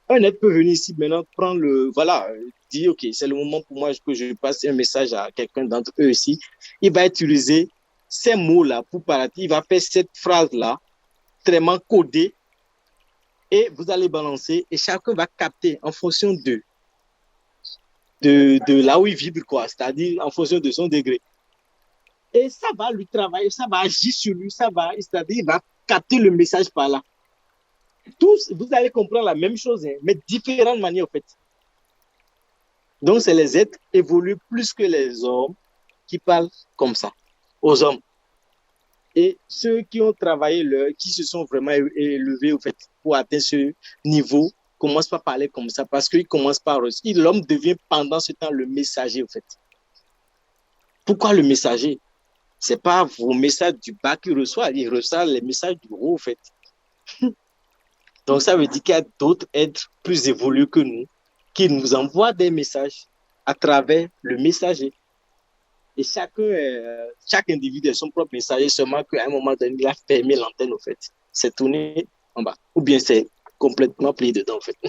un être peut venir ici maintenant prendre dire, OK, c'est le moment pour moi que je passe un message à quelqu'un d'entre eux ici. Il va utiliser ces mots-là pour parler. Il va faire cette phrase-là, extrêmement codée, et vous allez balancer, et chacun va capter en fonction de là où il vibre, quoi, c'est-à-dire en fonction de son degré. Et ça va lui travailler, ça va agir sur lui, c'est-à-dire il va capter le message par là. Tous, vous allez comprendre la même chose, hein, mais différentes manières, en fait. Donc, c'est les êtres évolués plus que les hommes qui parlent comme ça, aux hommes. Et ceux qui ont travaillé, qui se sont vraiment élevés, en fait, pour atteindre ce niveau, commencent par parler comme ça, parce qu'ils commencent par... L'homme devient pendant ce temps le messager, en fait. Pourquoi le messager? C'est pas vos messages du bas qu'il reçoit, il reçoit les messages du haut, en fait. Donc, ça veut dire qu'il y a d'autres êtres plus évolués que nous qui nous envoient des messages à travers le messager. Et chaque individu a son propre messager, seulement qu'à un moment donné, il a fermé l'antenne, en fait. C'est tourné en bas. Ou bien c'est complètement plié dedans, en fait. Il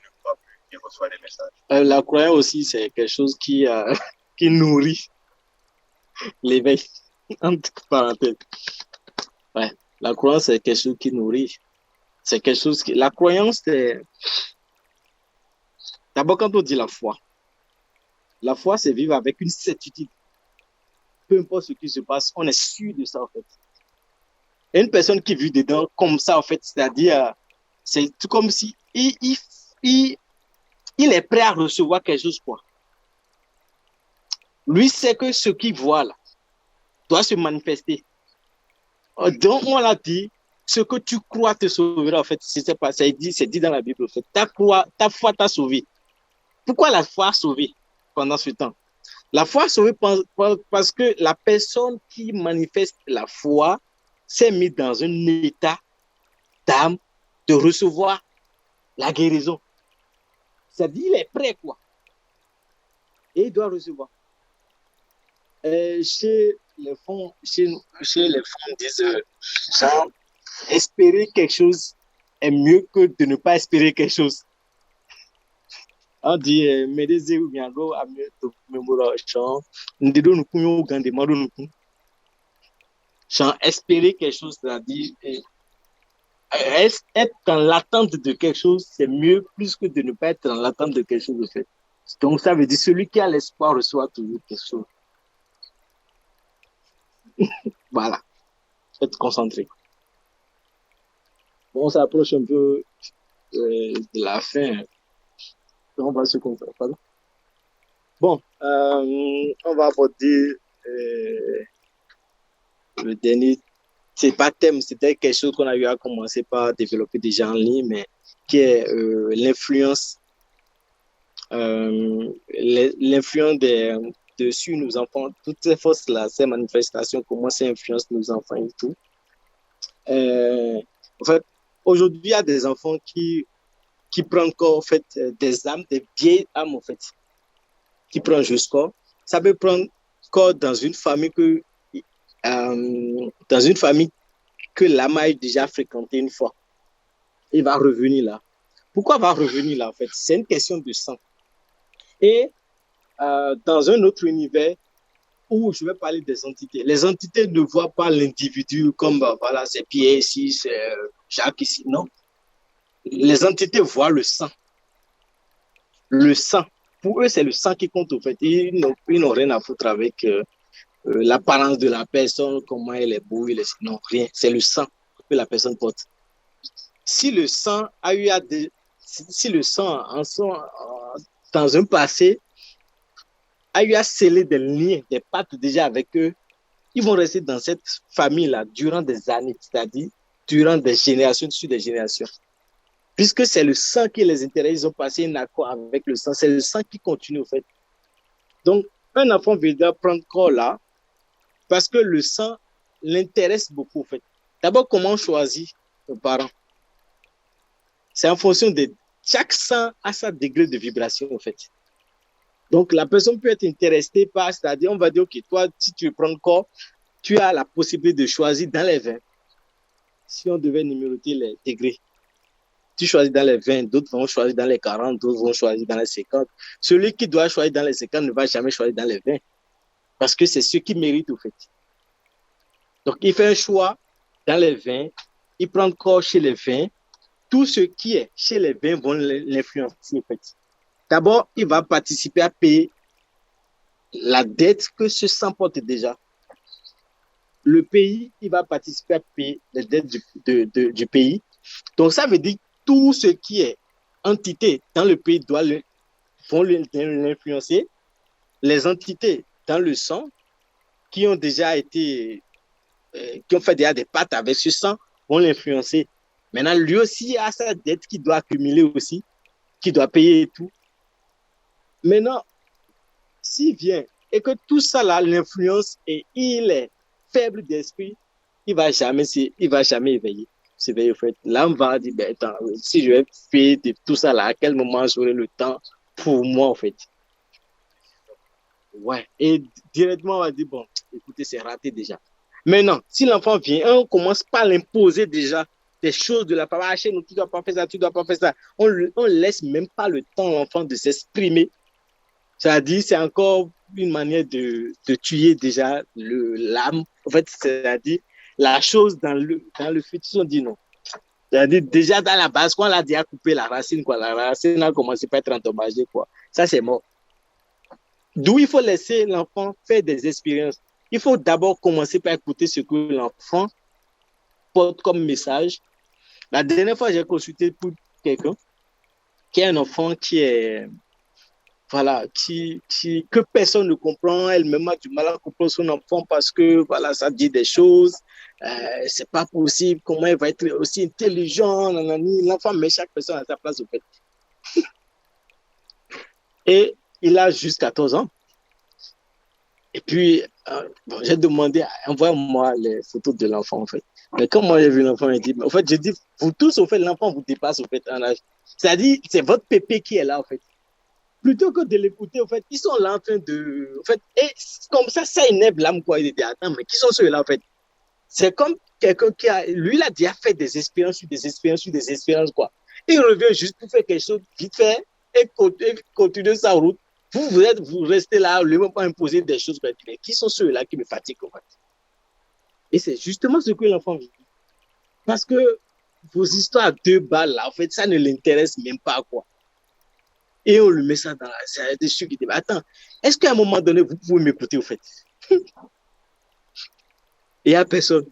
ne croit plus qu'il reçoit des messages. La croyance aussi, c'est quelque chose qui nourrit l'éveil, entre parenthèses. Ouais. La croyance, c'est quelque chose qui nourrit. C'est quelque chose qui... La croyance, c'est... D'abord, quand on dit la foi, c'est vivre avec une certitude. Peu importe ce qui se passe, on est sûr de ça, en fait. Et une personne qui vit dedans comme ça, en fait, c'est-à-dire, c'est tout comme si il est prêt à recevoir quelque chose, quoi. Lui sait que ce qu'il voit, là, doit se manifester. Donc, on l'a dit, ce que tu crois te sauvera, en fait, c'est pas, c'est dit dans la Bible, en fait. Ta foi t'a sauvé. Pourquoi la foi a sauvé pendant ce temps? La foi a sauvé parce que la personne qui manifeste la foi s'est mise dans un état d'âme de recevoir la guérison. C'est-à-dire, il est prêt, quoi. Et il doit recevoir. Chez les fonds, disent, genre, espérer quelque chose est mieux que de ne pas espérer quelque chose. On dit, mais des ou bien l'eau a mieux de mémoire, genre, nous devons nous gagner des mots, genre, espérer quelque chose, c'est-à-dire, être dans l'attente de quelque chose, c'est mieux plus que de ne pas être dans l'attente de quelque chose, en fait. Donc, ça veut dire, celui qui a l'espoir reçoit toujours quelque chose. Voilà. Être concentré. Bon, on s'approche un peu de la fin. On va se concentrer. Pardon. Bon, on va aborder le dernier. C'est pas thème, c'était quelque chose qu'on a eu à commencer par développer déjà en ligne, mais qui est l'influence sur nos enfants, toutes ces forces-là, ces manifestations, comment ça influence nos enfants et tout. En fait, aujourd'hui, il y a des enfants qui prennent encore, en fait, des âmes, des vieilles âmes, en fait, qui prennent jusqu'à. Ça peut prendre corps dans une famille que l'âme a déjà fréquenté une fois. Il va revenir là. Pourquoi va revenir là, en fait? C'est une question de sang. Et dans un autre univers où je vais parler des entités, les entités ne voient pas l'individu comme, voilà, c'est Pierre ici, c'est Jacques ici. Non. Les entités voient le sang. Le sang. Pour eux, c'est le sang qui compte, en fait. Ils n'ont rien à foutre avec l'apparence de la personne, comment elle est beau, non, rien. C'est le sang que la personne porte. Si le sang a eu si le sang dans un passé a eu à sceller des liens, des pactes déjà avec eux, ils vont rester dans cette famille-là durant des années, c'est-à-dire durant des générations sur des générations. Puisque c'est le sang qui les intéresse, ils ont passé un accord avec le sang, c'est le sang qui continue, en fait. Donc, un enfant viendra prendre corps là, parce que le sang l'intéresse beaucoup, en fait. D'abord, comment on choisit nos parents? C'est en fonction de chaque sang à sa degré de vibration, en fait. Donc, la personne peut être intéressée par, c'est-à-dire, on va dire, OK, toi, si tu veux prendre corps, tu as la possibilité de choisir dans les 20. Si on devait numéroter les degrés, tu choisis dans les 20, d'autres vont choisir dans les 40, d'autres vont choisir dans les 50. Celui qui doit choisir dans les 50 ne va jamais choisir dans les 20, parce que c'est ce qui mérite, en fait. Donc, il fait un choix dans les 20, il prend corps chez les 20, tout ce qui est chez les 20 vont l'influencer, en fait. D'abord, il va participer à payer la dette que ce sang porte déjà. Le pays, il va participer à payer les dettes du pays. Donc, ça veut dire que tout ce qui est entité dans le pays vont l'influencer. Les entités dans le sang qui ont déjà été, qui ont fait déjà des pactes avec ce sang vont l'influencer. Maintenant, lui aussi a sa dette qu'il doit accumuler aussi, qu'il doit payer et tout. Maintenant, s'il vient et que tout ça là l'influence et il est faible d'esprit, il va jamais éveiller. S'éveiller, en fait. L'âme va dire, ben, attends, si je vais faire de tout ça là, à quel moment j'aurai le temps pour moi, en fait. Ouais. Et directement, on va dire, bon, écoutez, c'est raté déjà. Maintenant, si l'enfant vient, on commence par l'imposer déjà des choses de la part, ah, chez nous, tu dois pas faire ça, tu dois pas faire ça. On laisse même pas le temps à l'enfant de s'exprimer. C'est-à-dire, c'est encore une manière de tuer déjà l'âme. En fait, c'est-à-dire, la chose dans le futur, on dit non. C'est-à-dire, déjà dans la base, quand on a déjà coupé la racine, quoi, la racine a commencé à être endommagée, quoi. Ça, c'est mort. D'où il faut laisser l'enfant faire des expériences. Il faut d'abord commencer par écouter ce que l'enfant porte comme message. La dernière fois, j'ai consulté pour quelqu'un qui est un enfant qui est, voilà, que personne ne comprend. Elle-même a du mal à comprendre son enfant parce que, voilà, ça dit des choses. C'est pas possible. Comment il va être aussi intelligent? Nanani. L'enfant met chaque personne à sa place, au fait. Et il a juste 14 ans. Et puis, bon, j'ai demandé, envoie-moi les photos de l'enfant, en fait. Mais quand moi j'ai vu l'enfant, il dit, en fait, j'ai dit, vous tous, en fait, l'enfant vous dépasse, en fait, en âge. C'est-à-dire, c'est votre pépé qui est là, en fait. Plutôt que de l'écouter, en fait, ils sont là en train de, en fait, et comme ça énerve l'âme, quoi. Il dit, attends, mais qui sont ceux-là, en fait? C'est comme quelqu'un lui, il a déjà fait des expériences sur des expériences sur des expériences, quoi. Il revient juste pour faire quelque chose vite fait et continuer sa route. Vous restez là, lui même pas imposer des choses. Mais qui sont ceux-là qui me fatiguent, en fait? Et c'est justement ce que l'enfant vit. Parce que vos histoires à 2 balles, là, en fait, ça ne l'intéresse même pas, quoi. Et on lui met ça dans la... C'est des choses qui disent, attends, est-ce qu'à un moment donné, vous pouvez m'écouter, au fait? Et il n'y a personne.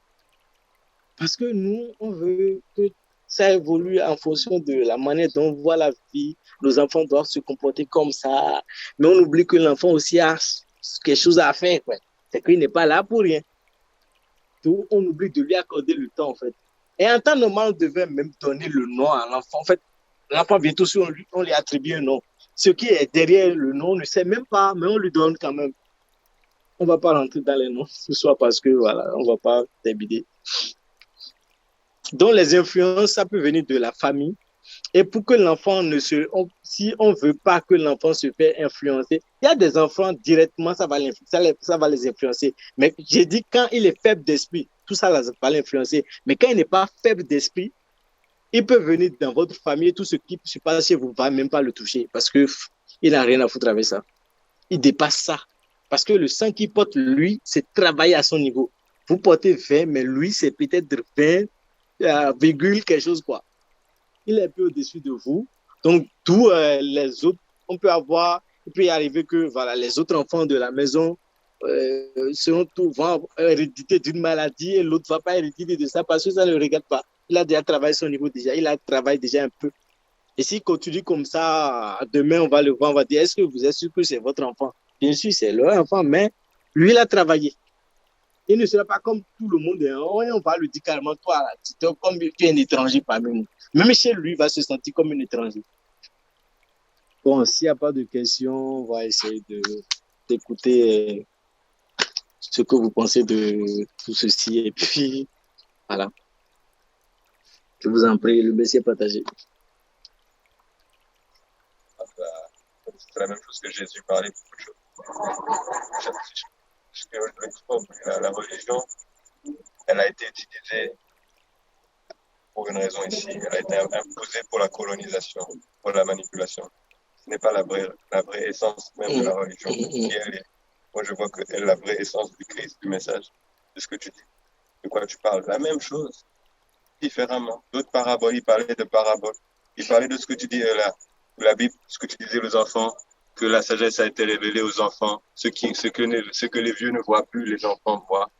Parce que nous, on veut que ça évolue en fonction de la manière dont on voit la vie. Nos enfants doivent se comporter comme ça. Mais on oublie que l'enfant aussi a quelque chose à faire, quoi. C'est qu'il n'est pas là pour rien. Donc, on oublie de lui accorder le temps, en fait. Et en temps normal, on devait même donner le nom à l'enfant. En fait, l'enfant vient tout de suite, on lui attribue un nom. Ce qui est derrière le nom, on ne sait même pas, mais on lui donne quand même. On ne va pas rentrer dans les noms ce soir parce que voilà, on ne va pas terminer. Donc, les influences, ça peut venir de la famille. Et pour que l'enfant ne se... si on ne veut pas que l'enfant se fait influencer, il y a des enfants directement, ça va les influencer. Mais j'ai dit quand il est faible d'esprit, tout ça va l'influencer. Mais quand il n'est pas faible d'esprit, il peut venir dans votre famille, tout ce qui se passe chez vous ne va même pas le toucher parce qu'il n'a rien à foutre avec ça. Il dépasse ça. Parce que le sang qu'il porte, lui, c'est travailler à son niveau. Vous portez 20, mais lui, c'est peut-être 20, virgule quelque chose, quoi. Il est un peu au-dessus de vous. Donc, tous les autres, il peut y arriver que voilà, les autres enfants de la maison vont héréditer d'une maladie et l'autre ne va pas héréditer de ça parce que ça ne le regarde pas. Il a déjà travaillé son niveau déjà, il a travaillé déjà un peu. Et s'il continue comme ça, demain, on va le voir, on va dire, est-ce que vous êtes sûr que c'est votre enfant? Bien sûr, c'est leur enfant, mais lui, il a travaillé. Il ne sera pas comme tout le monde. On va lui dire carrément, toi, comme tu es un étranger parmi nous. Même chez lui, il va se sentir comme un étranger. Bon, s'il n'y a pas de questions, on va essayer d'écouter ce que vous pensez de tout ceci. Et puis, voilà. Je vous en prie, le message est partagé. C'est la même chose que Jésus parlait beaucoup de choses. La religion, elle a été utilisée pour une raison ici. Elle a été imposée pour la colonisation, pour la manipulation. Ce n'est pas la vraie essence même de la religion. Moi, je vois que la vraie essence du Christ, du message, de ce que tu dis, de quoi tu parles. La même chose, différemment. D'autres paraboles, il parlait de paraboles. Il parlait de ce que tu dis là, la Bible, ce que tu disais aux enfants, que la sagesse a été révélée aux enfants, ce que les vieux ne voient plus, les enfants voient.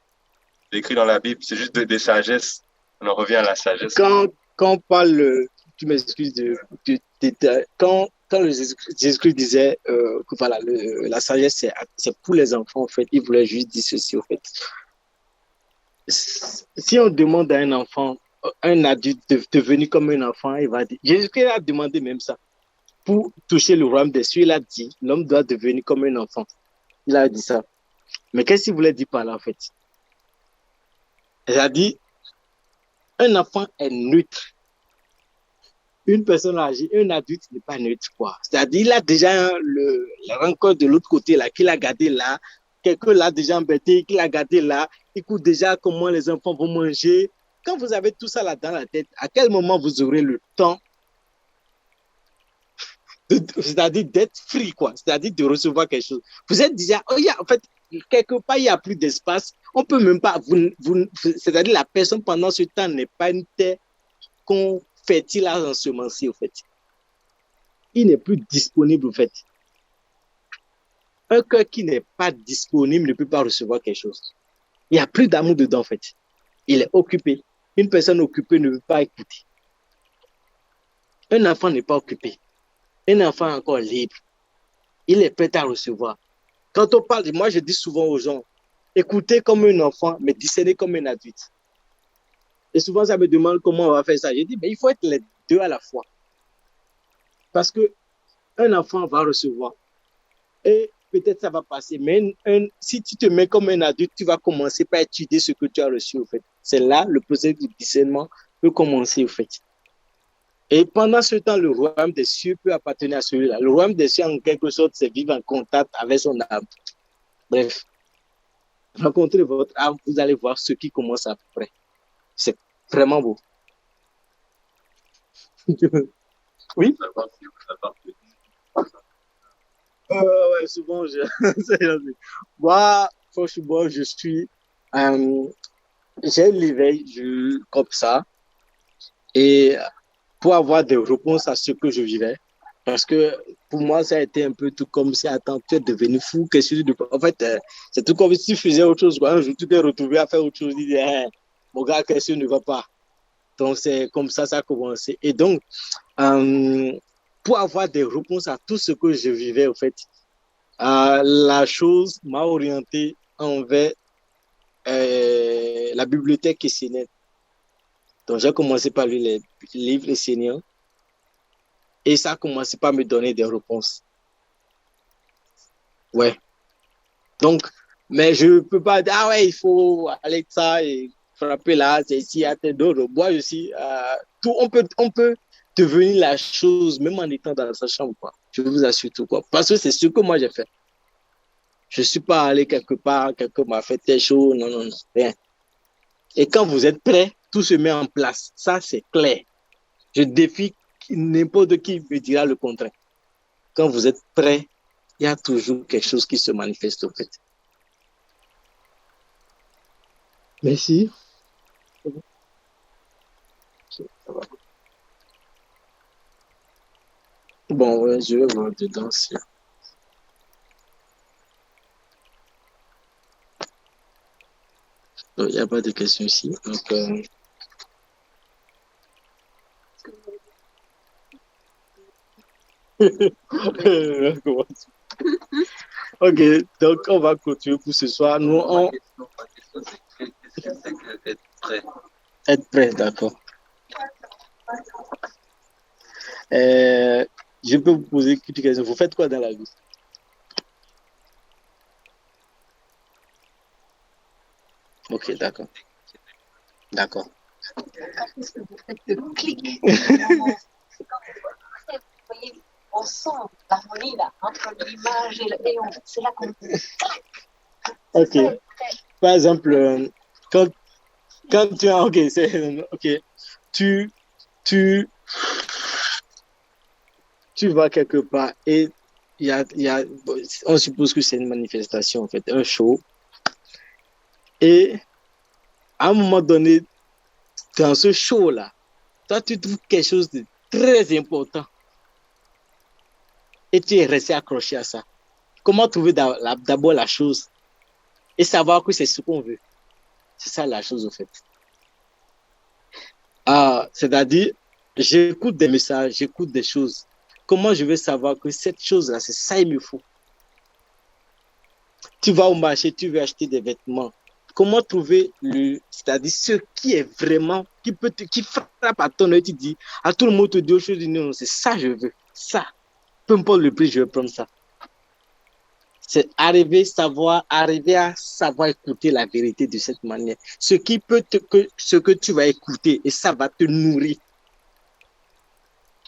C'est écrit dans la Bible, c'est juste des sagesses. On en revient à la sagesse. Quand on parle, tu m'excuses, quand Jésus-Christ disait que voilà, la sagesse, c'est pour les enfants, en fait, il voulait juste dire ceci, en fait. Si on demande à un enfant, un adulte de devenir comme un enfant, il va dire, Jésus-Christ a demandé même ça. Pour toucher le royaume des cieux, il a dit, l'homme doit devenir comme un enfant. Il a dit ça. Mais qu'est-ce qu'il voulait dire par là, en fait? Il a dit, un enfant est neutre. Une personne âgée, un adulte n'est pas neutre, quoi. C'est-à-dire, il a déjà la rencontre de l'autre côté, là, qu'il a gardé là, quelqu'un l'a déjà embêté, qu'il a gardé là, il écoute déjà comment les enfants vont manger. Quand vous avez tout ça là dans la tête, à quel moment vous aurez le temps, c'est-à-dire d'être free, quoi, c'est-à-dire de recevoir quelque chose. Vous êtes déjà, en fait, quelque part, il n'y a plus d'espace. On peut même pas, c'est-à-dire la personne pendant ce temps n'est pas une terre qu'on fait-il à ensemencer, au fait. Il n'est plus disponible, au fait. Un cœur qui n'est pas disponible ne peut pas recevoir quelque chose. Il n'y a plus d'amour dedans, en fait. Il est occupé. Une personne occupée ne veut pas écouter. Un enfant n'est pas occupé. Un enfant est encore libre. Il est prêt à recevoir. Quand on parle, moi je dis souvent aux gens, écoutez comme un enfant, mais discernez comme un adulte. Et souvent, ça me demande comment on va faire ça. Je dis, mais il faut être les deux à la fois. Parce qu'un enfant va recevoir. Et peut-être ça va passer. Mais si tu te mets comme un adulte, tu vas commencer par étudier ce que tu as reçu, au fait. C'est là le processus du discernement peut commencer, au fait. Et pendant ce temps, le royaume des cieux peut appartenir à celui-là. Le royaume des cieux, en quelque sorte, c'est vivre en contact avec son âme. Bref, rencontrez votre âme, vous allez voir ce qui commence après. C'est vraiment beau. Oui? Ouais, souvent, moi, franchement, j'ai l'éveil comme ça. Et pour avoir des réponses à ce que je vivais, parce que pour moi, ça a été un peu tout comme si, attends, tu es devenu fou, qu'est-ce que tu... En fait, c'est tout comme si tu faisais autre chose, quoi. Un jour, tu t'es retrouvé à faire autre chose, tu dis, hey, mon gars, qu'est-ce qui ne va pas? Donc, c'est comme ça a commencé. Et donc, pour avoir des réponses à tout ce que je vivais, en fait, la chose m'a orienté envers la bibliothèque essénienne. Donc, j'ai commencé par lire les livres esséniens et ça a commencé par me donner des réponses. Ouais. Donc, Mais je ne peux pas dire, ah ouais, il faut aller avec ça et frapper là, c'est ici, à tes dos. Moi aussi, tout, on peut devenir la chose même en étant dans sa chambre, quoi. Je vous assure tout, quoi. Parce que c'est ce que moi j'ai fait. Je ne suis pas allé quelque part, quelqu'un m'a fait telle chose, non, non, non, rien. Et quand vous êtes prêt, tout se met en place. Ça, c'est clair. Je défie n'importe qui me dira le contraire. Quand vous êtes prêt, il y a toujours quelque chose qui se manifeste au fait. Merci. Bon, ouais, je vais voir dedans. Il n'y a pas de question ici. Donc, ok, donc on va continuer pour ce soir. Nous, Ma question, c'est qu'est-ce que c'est que être prêt? Être prêt, d'accord. Je peux vous poser une question. Vous faites quoi dans la vie? Ok, d'accord. D'accord. Qu'est-ce que vous faites de clic? On sent l'harmonie là, entre l'image et c'est là qu'on... Ok. Par exemple, quand tu as... Ok, c'est... Ok. Tu vas quelque part et on suppose que c'est une manifestation, en fait, un show. Et à un moment donné, dans ce show-là, toi, tu trouves quelque chose de très important et tu es resté accroché à ça. Comment trouver d'abord la chose et savoir que c'est ce qu'on veut? C'est ça la chose, au fait. C'est-à-dire, j'écoute des messages, j'écoute des choses. Comment je vais savoir que cette chose-là, c'est ça il me faut? Tu vas au marché, tu veux acheter des vêtements. Comment trouver c'est-à-dire ce qui est vraiment, qui frappe à ton œil, tu dis, à tout le monde te dit autre chose, non, c'est ça je veux, ça. Peu importe le prix, je vais prendre ça. C'est arriver à savoir écouter la vérité de cette manière. Ce que tu vas écouter et ça va te nourrir.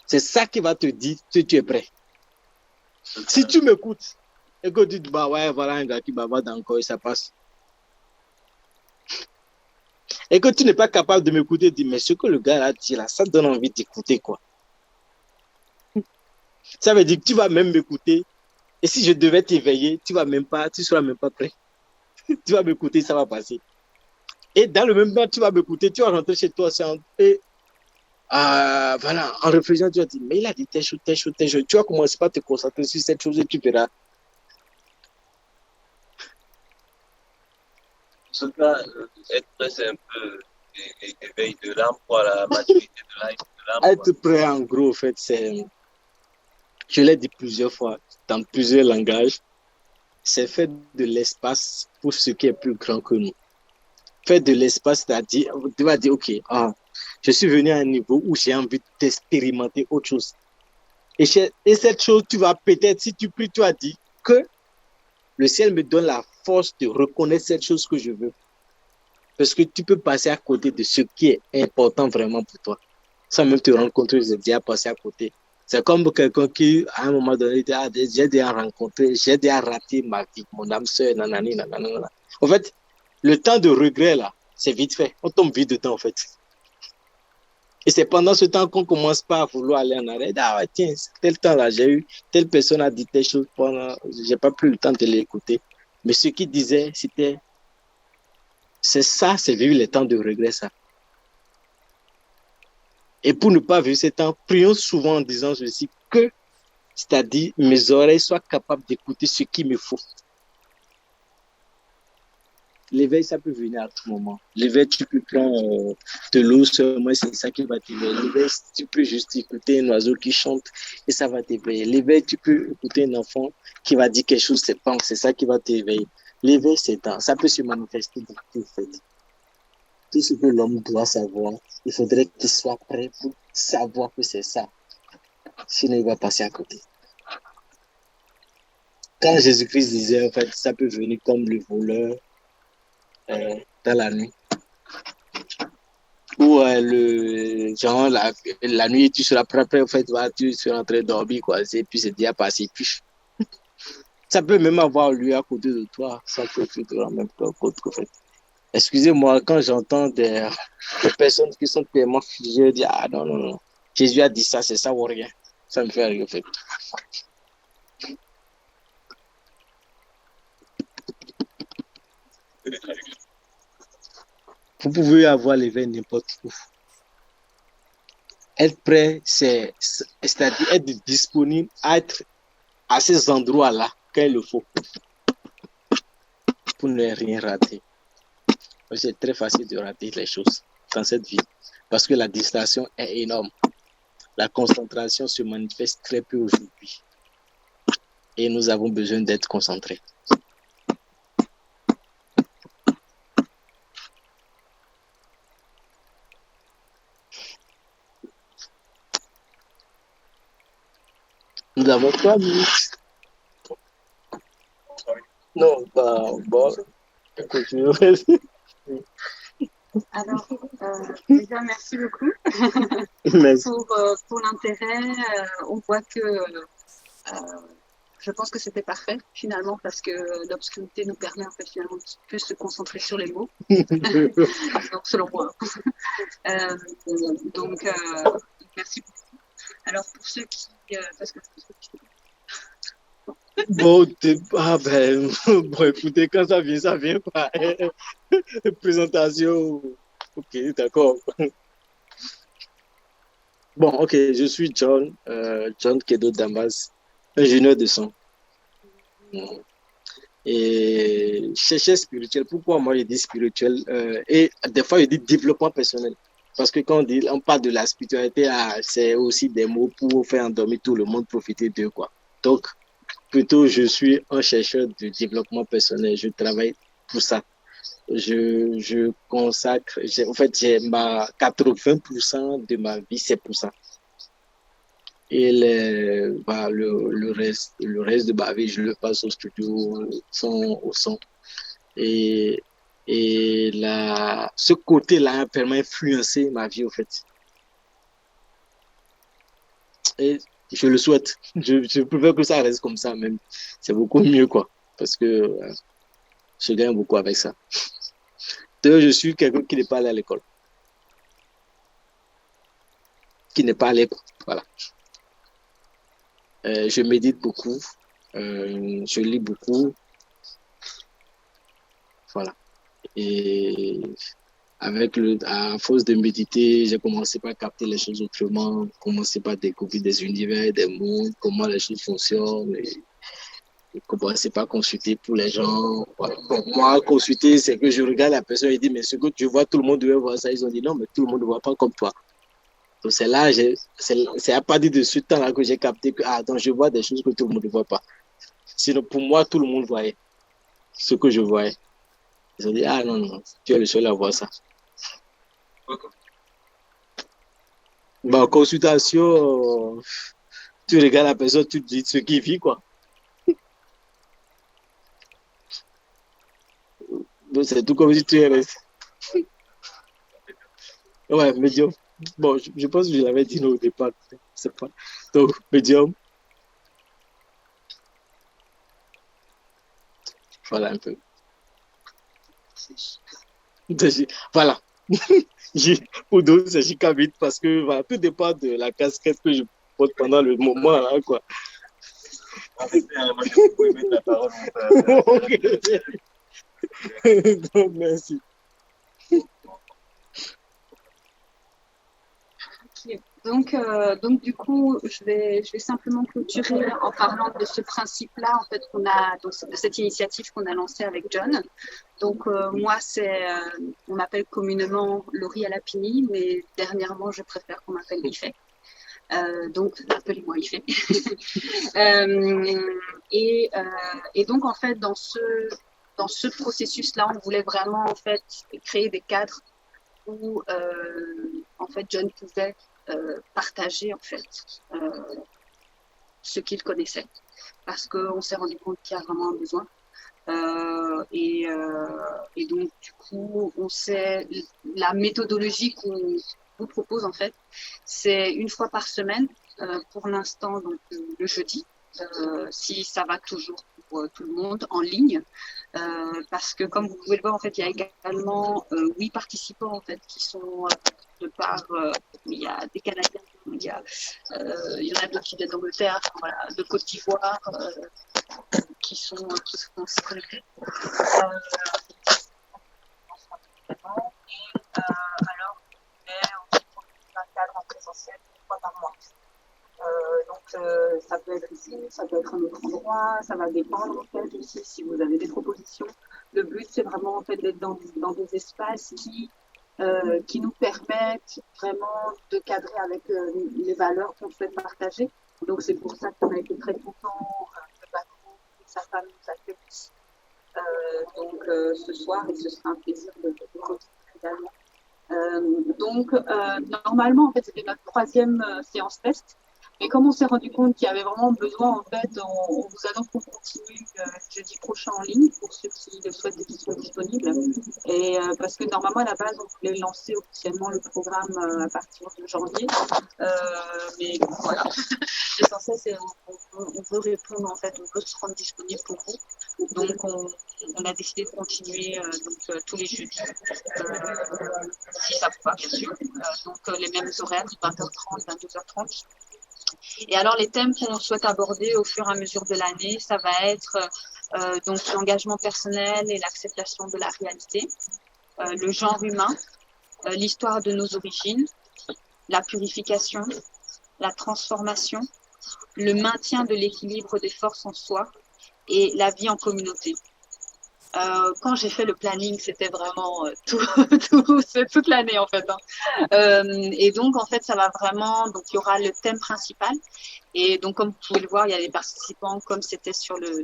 C'est ça qui va te dire que tu es prêt. Si tu m'écoutes et que tu dis, bah ouais, voilà un gars qui bavarde encore et ça passe. Et que tu n'es pas capable de m'écouter, dis, mais ce que le gars a dit là, ça donne envie d'écouter quoi. Ça veut dire que tu vas même m'écouter. Et si je devais t'éveiller, tu seras même pas prêt. Tu vas m'écouter, ça va passer. Et dans le même temps, tu vas m'écouter, tu vas rentrer chez toi, et voilà, en réfléchissant, tu vas dire, mais il a dit telle chose, telle chose, telle chose. Tu vas commencer par te concentrer sur cette chose et tu verras. En tout cas, être prêt, c'est un peu l'éveil de l'âme, quoi, la maturité de l'âme. Être prêt, en gros, en fait, je l'ai dit plusieurs fois, dans plusieurs langages, c'est faire de l'espace pour ce qui est plus grand que nous. Faire de l'espace, c'est-à-dire, tu vas dire, ok, je suis venu à un niveau où j'ai envie d'expérimenter autre chose. Et cette chose, tu vas peut-être, si tu pries, tu vas dire que le ciel me donne la force de reconnaître cette chose que je veux. Parce que tu peux passer à côté de ce qui est important vraiment pour toi. Sans même te rendre compte que j'ai déjà passé à côté. C'est comme quelqu'un qui, à un moment donné, dit, j'ai déjà rencontré, j'ai déjà raté ma vie, mon âme sœur, nanani, nanana. En fait, le temps de regret, là, c'est vite fait. On tombe vite dedans, en fait. Et c'est pendant ce temps qu'on commence pas à vouloir aller en arrêt. Ah ouais, tiens, tel temps-là, j'ai eu, telle personne a dit telle chose, j'ai pas pris le temps de l'écouter. Mais ce qu'il disait, c'est ça, c'est vivre les temps de regret, ça. Et pour ne pas vivre ces temps, prions souvent en disant ceci, c'est-à-dire, mes oreilles soient capables d'écouter ce qu'il me faut. L'éveil, ça peut venir à tout moment. L'éveil, tu peux prendre de l'eau seulement, c'est ça qui va t'éveiller. L'éveil, tu peux juste écouter un oiseau qui chante et ça va t'éveiller. L'éveil, tu peux écouter un enfant qui va dire quelque chose, c'est ça qui va t'éveiller. L'éveil, ça peut se manifester dans tout, en fait. Tout ce que l'homme doit savoir, il faudrait qu'il soit prêt pour savoir que c'est ça. Sinon, il va passer à côté. Quand Jésus-Christ disait, en fait, ça peut venir comme le voleur dans la nuit. Ou genre, la nuit, tu seras prêt, en fait, tu seras en train de dormir, quoi. Et puis, c'est déjà passé. Puis, ça peut même avoir lieu à côté de toi, sans que tu te rendes même pas compte, en fait. Excusez-moi, quand j'entends des personnes qui sont tellement figées, je dis, ah non, non, non. Jésus a dit ça, c'est ça ou rien. Ça me fait rire, en fait. Vous pouvez avoir l'éveil n'importe où. Être prêt, c'est-à-dire être disponible à être à ces endroits-là quand il le faut pour ne rien rater. C'est très facile de rater les choses dans cette vie parce que la distraction est énorme. La concentration se manifeste très peu aujourd'hui et nous avons besoin d'être concentrés. Nous avons 3 minutes. Non, bah, bon, continue. Alors, déjà, merci beaucoup Merci. pour l'intérêt. On voit que je pense que c'était parfait finalement parce que l'obscurité nous permet en fait finalement de plus se concentrer sur les mots. Donc, selon moi. Donc, merci beaucoup. Alors, pour ceux qui... parce que Bon, bon, écoutez, quand ça vient pas. Présentation. Ok, d'accord. Bon, ok, je suis John Kedo Damas, ingénieur de son. Et chercheur spirituel. Pourquoi moi je dis spirituel et des fois je dis développement personnel. Parce que quand on parle de la spiritualité, c'est aussi des mots pour faire endormir tout le monde, profiter d'eux, quoi. Donc, plutôt, je suis un chercheur de développement personnel. Je travaille pour ça. Je consacre, en fait, j'ai 80% de ma vie, c'est pour ça. Et le reste de ma vie, je le passe au studio, au son. Et ce côté-là permet d'influencer ma vie, en fait. Et je le souhaite. Je préfère que ça reste comme ça, même. C'est beaucoup mieux, quoi. Parce que je gagne beaucoup avec ça. D'ailleurs, je suis quelqu'un qui n'est pas allé à l'école. Qui n'est pas allé, voilà. Je médite beaucoup. Je lis beaucoup. Voilà. Et à force de méditer, j'ai commencé par capter les choses autrement, commencé par découvrir des univers, des mondes, comment les choses fonctionnent. Et commencer par consulter pour les gens. Voilà. Bon, moi, consulter, c'est que je regarde la personne et dis, mais ce que tu vois, tout le monde devait voir ça. Ils ont dit, non, mais tout le monde ne voit pas comme toi. Donc, c'est là, c'est à partir de ce temps-là que j'ai capté que, donc je vois des choses que tout le monde ne voit pas. Sinon, pour moi, tout le monde voyait ce que je voyais. Ils ont dit, non, non, tu es le seul à voir ça. Bon, consultation, tu regardes la personne, tu te dis ce qu'il vit, quoi. Donc, c'est tout comme si tu es resté. Ouais, médium. Bon, je pense que je l'avais dit au départ. C'est pas. Donc, médium. Voilà un peu. Voilà. Pour d'autres, c'est Chicavite parce que voilà, tout dépend de la casquette que je porte pendant le moment, là, quoi. Moi, j'ai beaucoup aimé ta parole. Donc, merci. Donc, du coup, je vais simplement clôturer en parlant de ce principe-là, en fait, de cette initiative qu'on a lancée avec John. Donc, moi, on m'appelle communément Laurie Alapini, mais dernièrement, je préfère qu'on m'appelle Ifé. Donc, appelez-moi Ifé. Et donc, en fait, dans ce processus-là, on voulait vraiment, en fait, créer des cadres où, en fait, John pouvait partager en fait ce qu'ils connaissaient, parce qu'on s'est rendu compte qu'il y a vraiment un besoin. Et donc, du coup, la méthodologie qu'on vous propose, en fait, c'est une fois par semaine, pour l'instant, donc le jeudi, si ça va toujours pour tout le monde, en ligne. Parce que, comme vous pouvez le voir, en fait, il y a également 8 participants, en fait, qui sont de part, il y a des Canadiens, il y en a d'autres qui viennent d'Angleterre, voilà, de Côte d'Ivoire, qui sont aussi connectés. Alors, on est un cadre en présentiel une fois par mois. Donc, ça peut être ici, ça peut être un autre endroit, ça va dépendre en fait aussi si vous avez des propositions. Le but, c'est vraiment en fait d'être dans des espaces qui nous permettent vraiment de cadrer avec les valeurs qu'on souhaite partager. Donc, c'est pour ça qu'on a été très contents que Bakou et sa femme nous accueillent donc ce soir, et ce sera un plaisir de continuer également. Donc, normalement, en fait, c'était notre 3e séance test. Et comme on s'est rendu compte qu'il y avait vraiment besoin, en fait, on vous annonce qu'on continue jeudi prochain en ligne pour ceux qui le souhaitent et qui sont disponibles. Et parce que normalement, à la base, on voulait lancer officiellement le programme à partir de janvier. Mais voilà, l'essentiel, c'est on veut répondre, en fait, on veut se rendre disponible pour vous. Donc, on a décidé de continuer tous les jeudis, si ça vous va, bien sûr. Donc, les mêmes horaires, 20h30, 22h30. Et alors, les thèmes qu'on souhaite aborder au fur et à mesure de l'année, ça va être donc l'engagement personnel et l'acceptation de la réalité, le genre humain, l'histoire de nos origines, la purification, la transformation, le maintien de l'équilibre des forces en soi et la vie en communauté. Quand j'ai fait le planning, c'était vraiment toute l'année en fait. Et donc en fait, ça va vraiment. Donc il y aura le thème principal. Et donc comme vous pouvez le voir, il y a des participants, comme c'était sur le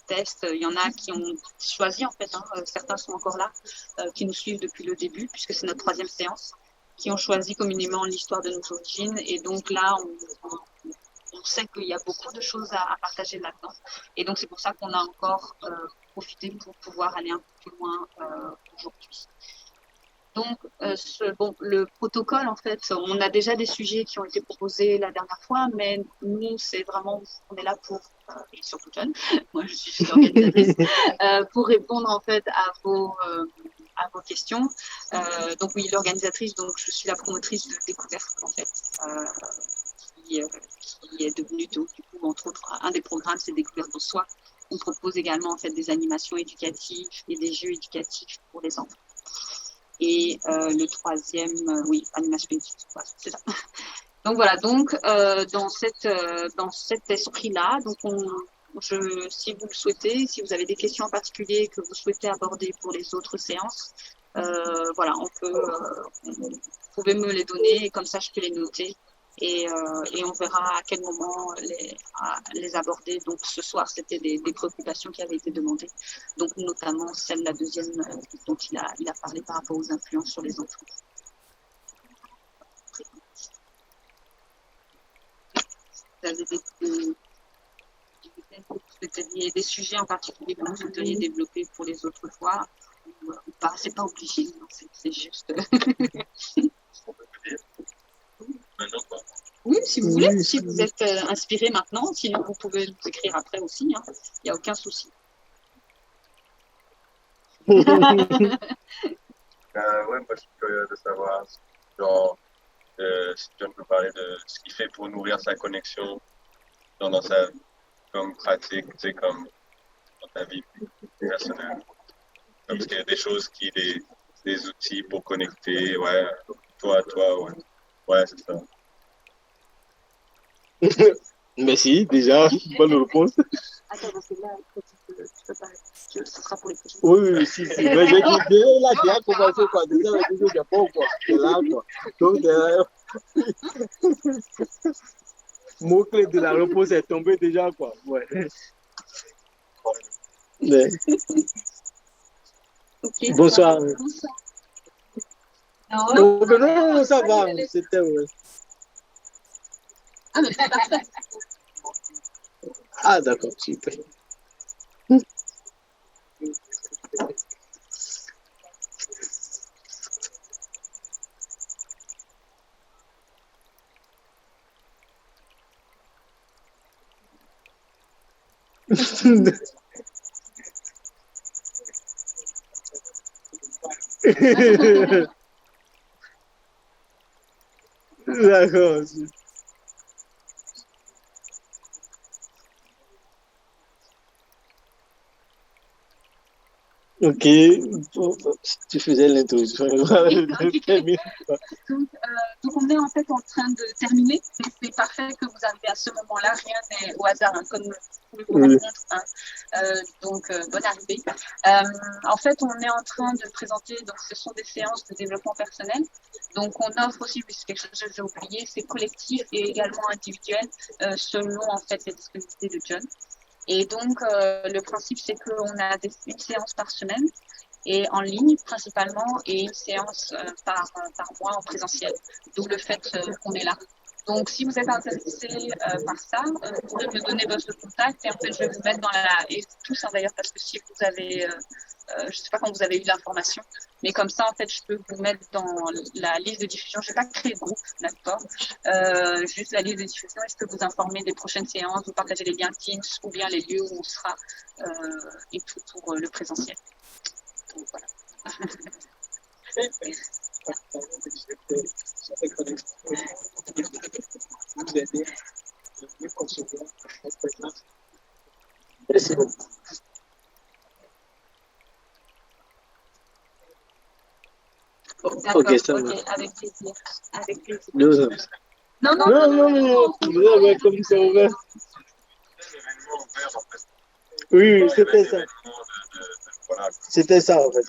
test, il y en a qui ont choisi en fait. Certains sont encore là, qui nous suivent depuis le début, puisque c'est notre 3e séance, qui ont choisi communément l'histoire de nos origines. Et donc là, on sait qu'il y a beaucoup de choses à partager là-dedans. Et donc, c'est pour ça qu'on a encore profité pour pouvoir aller un peu plus loin aujourd'hui. Donc, le protocole, en fait, on a déjà des sujets qui ont été proposés la dernière fois, mais nous, c'est vraiment, on est là pour, et surtout John, moi je suis l'organisatrice, pour répondre en fait à vos questions. Donc oui, l'organisatrice, donc je suis la promotrice de découverte en fait. Qui est devenu donc, du coup, entre autres, un des programmes, c'est Découverte de soi. On propose également en fait des animations éducatives et des jeux éducatifs pour les enfants. Et le 3e, oui, animation éducative, voilà, c'est ça. Donc voilà, donc dans cet esprit-là, donc si vous le souhaitez, si vous avez des questions en particulier que vous souhaitez aborder pour les autres séances, voilà, vous pouvez me les donner et comme ça je peux les noter. Et on verra à quel moment les aborder. Donc ce soir, c'était des préoccupations qui avaient été demandées, donc notamment celle, la 2e, dont il a parlé par rapport aux influences sur les enfants. Vous avez des sujets en particulier que vous souhaiteriez développer pour les autres fois ou pas, c'est pas obligé, c'est juste. Oui, si vous voulez, si vous êtes inspiré maintenant, sinon vous pouvez nous écrire après aussi, il n'y a aucun souci. Ouais, moi je suis curieux de savoir, genre, si John peut parler de ce qu'il fait pour nourrir sa connexion dans sa comme pratique, tu sais, comme dans ta vie personnelle. Comme parce qu'il y a des choses des outils pour connecter, ouais, toi, ouais. Ouais, c'est ça. Merci, déjà, bonne réponse. Attends, parce que là, tu peux pas. Ce sera pour les prochaines. Oui, si. Mais j'ai dit, là, tu as commencé quoi. Déjà, le Japon, quoi. C'est là, quoi. Donc, mot-clé de la réponse est tombé déjà, quoi. Ouais. Mais... Okay, bonsoir. Non, ça va, c'était, ouais. Ah, mais c'est parfait. Ah, d'accord, super. D'accord. Ok, tu faisais l'introduction. Ok. Donc, on est en fait en train de terminer. C'est parfait que vous arrivez à ce moment-là. Rien n'est au hasard, hein, comme vous vous Oui. rencontre. Hein. Bonne arrivée. En fait, on est en train de présenter. Donc, ce sont des séances de développement personnel. Donc, on offre aussi, c'est quelque chose que j'ai oublié, c'est collectif et également individuel selon en fait les disponibilités de John. Et donc, le principe, c'est qu'on a une séance par semaine et en ligne principalement et une séance par mois en présentiel, d'où le fait qu'on est là. Donc, si vous êtes intéressé par ça, vous pourrez me donner votre contact et en fait, je vais vous mettre dans la... Et tout ça d'ailleurs, parce que si vous avez... je ne sais pas quand vous avez eu l'information, mais comme ça, en fait, je peux vous mettre dans la liste de diffusion. Je ne vais pas créer de groupe, d'accord, juste la liste de diffusion et je peux vous informer des prochaines séances, vous partager les liens Teams ou bien les lieux où on sera et tout pour le présentiel. Donc, voilà. Merci beaucoup. Ok, ça va. Avec plaisir. Avec plaisir. Non, Non, vous avez comme c'est ouvert. Oui, c'était ça. C'était ça, en fait.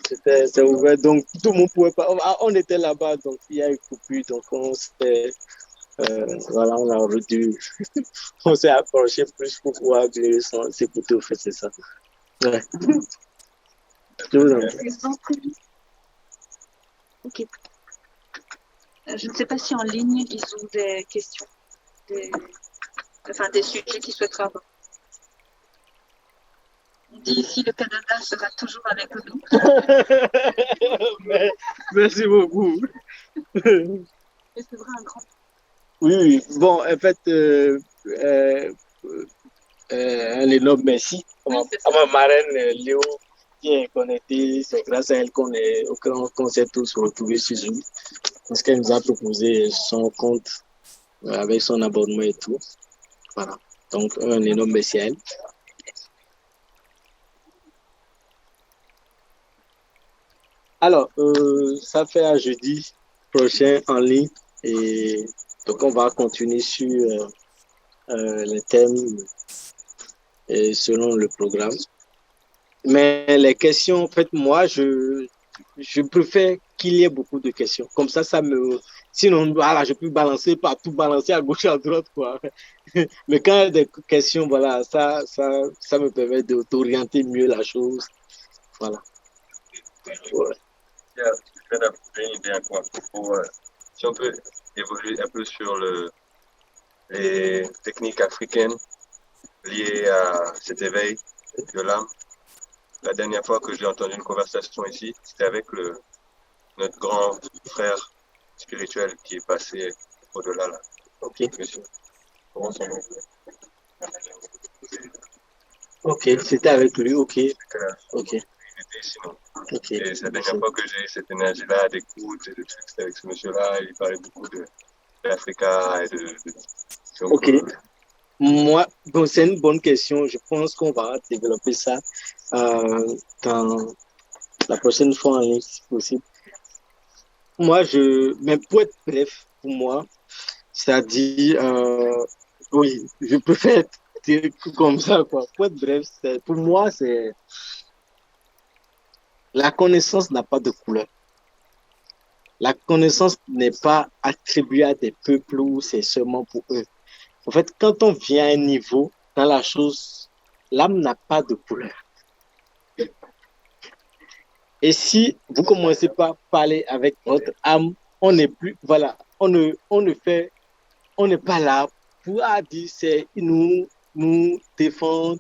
C'est ouvert, donc tout le monde pouvait pas. On était là-bas, donc il y a eu coupure, donc on s'est. Voilà, on a dû. On s'est approché plus pour pouvoir s'écouter, au fait, c'est ça. Ouais. Je vous en prie. Ok. Je ne sais pas si en ligne, ils ont des questions, des sujets qu'ils souhaiteraient avoir. On dit ici le Canada sera toujours avec nous. Merci beaucoup. Et c'est vrai un grand. Oui, bon, en fait, un énorme merci à ma marraine Léo qui est connectée. C'est grâce à elle qu'on s'est tous retrouvés sur Zoom. Parce qu'elle nous a proposé son compte avec son abonnement et tout. Voilà. Donc, un énorme merci à elle. Alors, ça fait à jeudi prochain en ligne. Et donc, on va continuer sur les thèmes selon le programme. Mais les questions, en fait, moi, je préfère qu'il y ait beaucoup de questions. Comme ça me... Sinon, voilà, je peux balancer partout, balancer à gauche, à droite, quoi. Mais quand il y a des questions, voilà, ça me permet d'orienter mieux la chose. Voilà. Ouais. Je vais une idée à quoi. Si on peut évoluer un peu sur les techniques africaines liées à cet éveil de l'âme. La dernière fois que j'ai entendu une conversation ici, c'était avec notre grand frère spirituel qui est passé au-delà là. Ok. Monsieur. Comment son nom? Ok, c'était avec lui, ok. Ok. Il était ici, non? Ok. Et c'est la dernière fois que j'ai eu cette énergie-là d'écoute et de trucs, c'était avec ce monsieur-là. Il parlait beaucoup d'Africa et de ok. Moi, bon, c'est une bonne question. Je pense qu'on va développer ça dans la prochaine fois en ligne, si possible. Moi, mais pour être bref, pour moi, c'est-à-dire, oui, je préfère dire comme ça, quoi. Pour être bref, pour moi, c'est la connaissance n'a pas de couleur. La connaissance n'est pas attribuée à des peuples ou c'est seulement pour eux. En fait, quand on vient à un niveau dans la chose, l'âme n'a pas de couleur. Et si vous commencez par parler avec votre âme, on n'est plus, voilà, on n'est pas là pour dire c'est nous, nous défendre.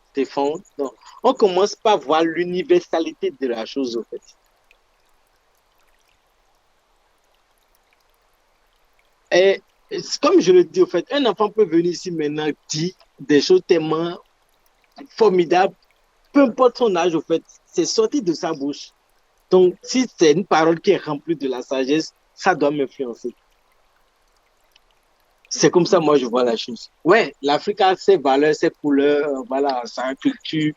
Non. On commence par voir l'universalité de la chose, en fait. Et comme je le dis, en fait, un enfant peut venir ici maintenant dire des choses tellement formidables, peu importe son âge, en fait, c'est sorti de sa bouche. Donc, si c'est une parole qui est remplie de la sagesse, ça doit m'influencer. C'est comme ça, moi, je vois la chose. Ouais, l'Afrique a ses valeurs, ses couleurs, voilà, sa culture,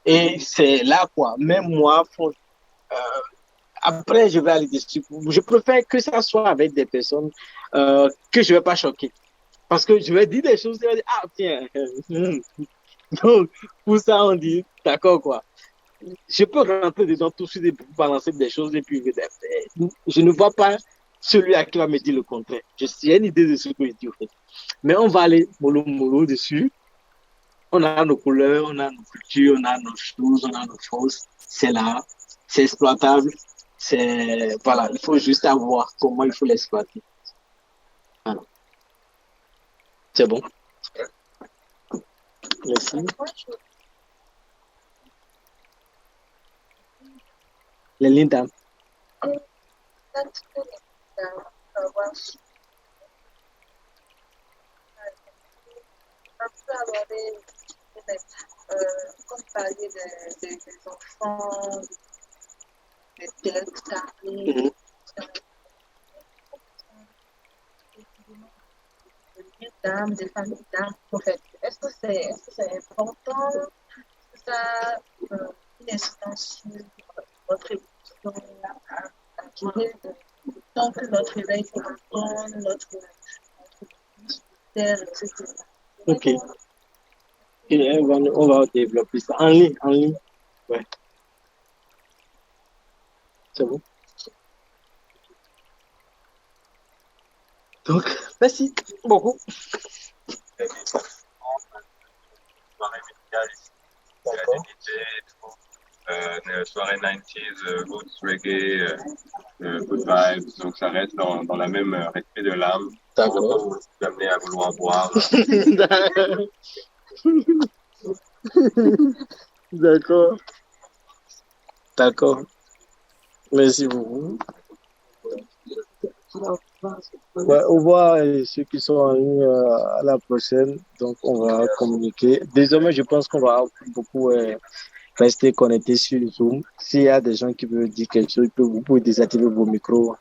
et c'est là, quoi. Même moi, après, je vais aller dessus. Je préfère que ça soit avec des personnes que je ne vais pas choquer. Parce que je vais dire des choses, je vais dire, ah, tiens. Donc, pour ça, on dit, d'accord, quoi. Je peux rentrer dedans tout de suite et balancer des choses, et puis je ne vois pas celui à qui va me dire le contraire. J'ai une idée de ce que je dis, en fait. Mais on va aller mollo mollo dessus. On a nos couleurs, on a nos cultures, on a nos choses, on a nos forces. C'est là, c'est exploitable. Voilà, il faut juste savoir comment il faut l'exploiter. Voilà. C'est bon. Merci. Les lignes d'âme. Comme parler des enfants, des télé, des dames, des familles d'âmes, en fait. Est-ce que c'est important? Est-ce que ça a une incidence sur votre évolution à acquérir tant que notre éveil correspond, notre terre, etc. Ok. Et on va développer ça en ligne, en ligne. Ouais. C'est bon. Donc, merci beaucoup. Soirée 90s, roots, reggae, good vibes, donc ça reste dans la même respect de l'âme. D'accord. Vous amener à vouloir boire. D'accord. D'accord. Merci beaucoup. Ouais, au revoir ceux qui sont en ligne à la prochaine. Donc, on va communiquer. Désormais, je pense qu'on va beaucoup rester connectés sur Zoom. S'il y a des gens qui veulent dire quelque chose, vous pouvez désactiver vos micros.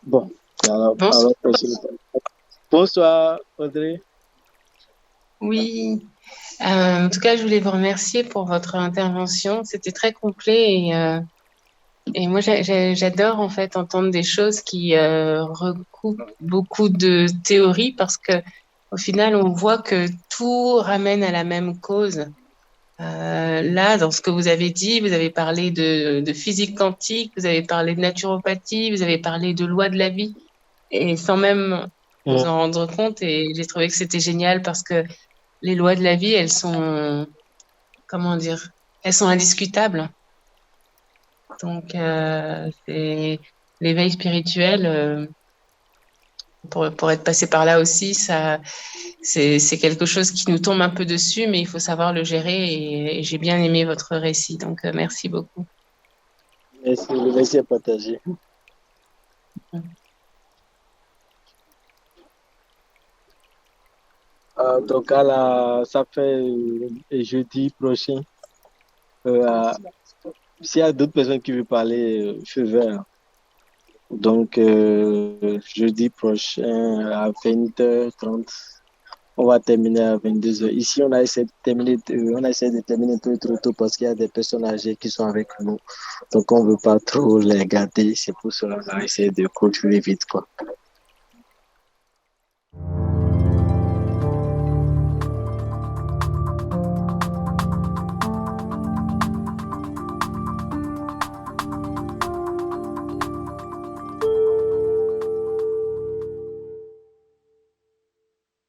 Bon. Alors, bonsoir, Audrey. Oui. En tout cas, je voulais vous remercier pour votre intervention. C'était très complet et moi, j'adore en fait entendre des choses qui recoupent beaucoup de théories parce que au final, on voit que tout ramène à la même cause. Là, dans ce que vous avez dit, vous avez parlé de physique quantique, vous avez parlé de naturopathie, vous avez parlé de loi de la vie, et sans même vous en rendre compte. Et j'ai trouvé que c'était génial parce que les lois de la vie, elles sont, comment dire, elles sont indiscutables. Donc, c'est l'éveil spirituel. Pour être passé par là aussi, ça, c'est quelque chose qui nous tombe un peu dessus, mais il faut savoir le gérer et j'ai bien aimé votre récit. Donc, merci beaucoup. Merci, le récit à partager. Donc, ça fait jeudi prochain. S'il y a d'autres personnes qui veulent parler, feu vert. Donc, jeudi prochain à 20h30, on va terminer à 22h. Ici, on a essayé de terminer trop tôt parce qu'il y a des personnes âgées qui sont avec nous. Donc, on ne veut pas trop les garder. C'est pour cela qu'on a essayé de clôturer vite, quoi.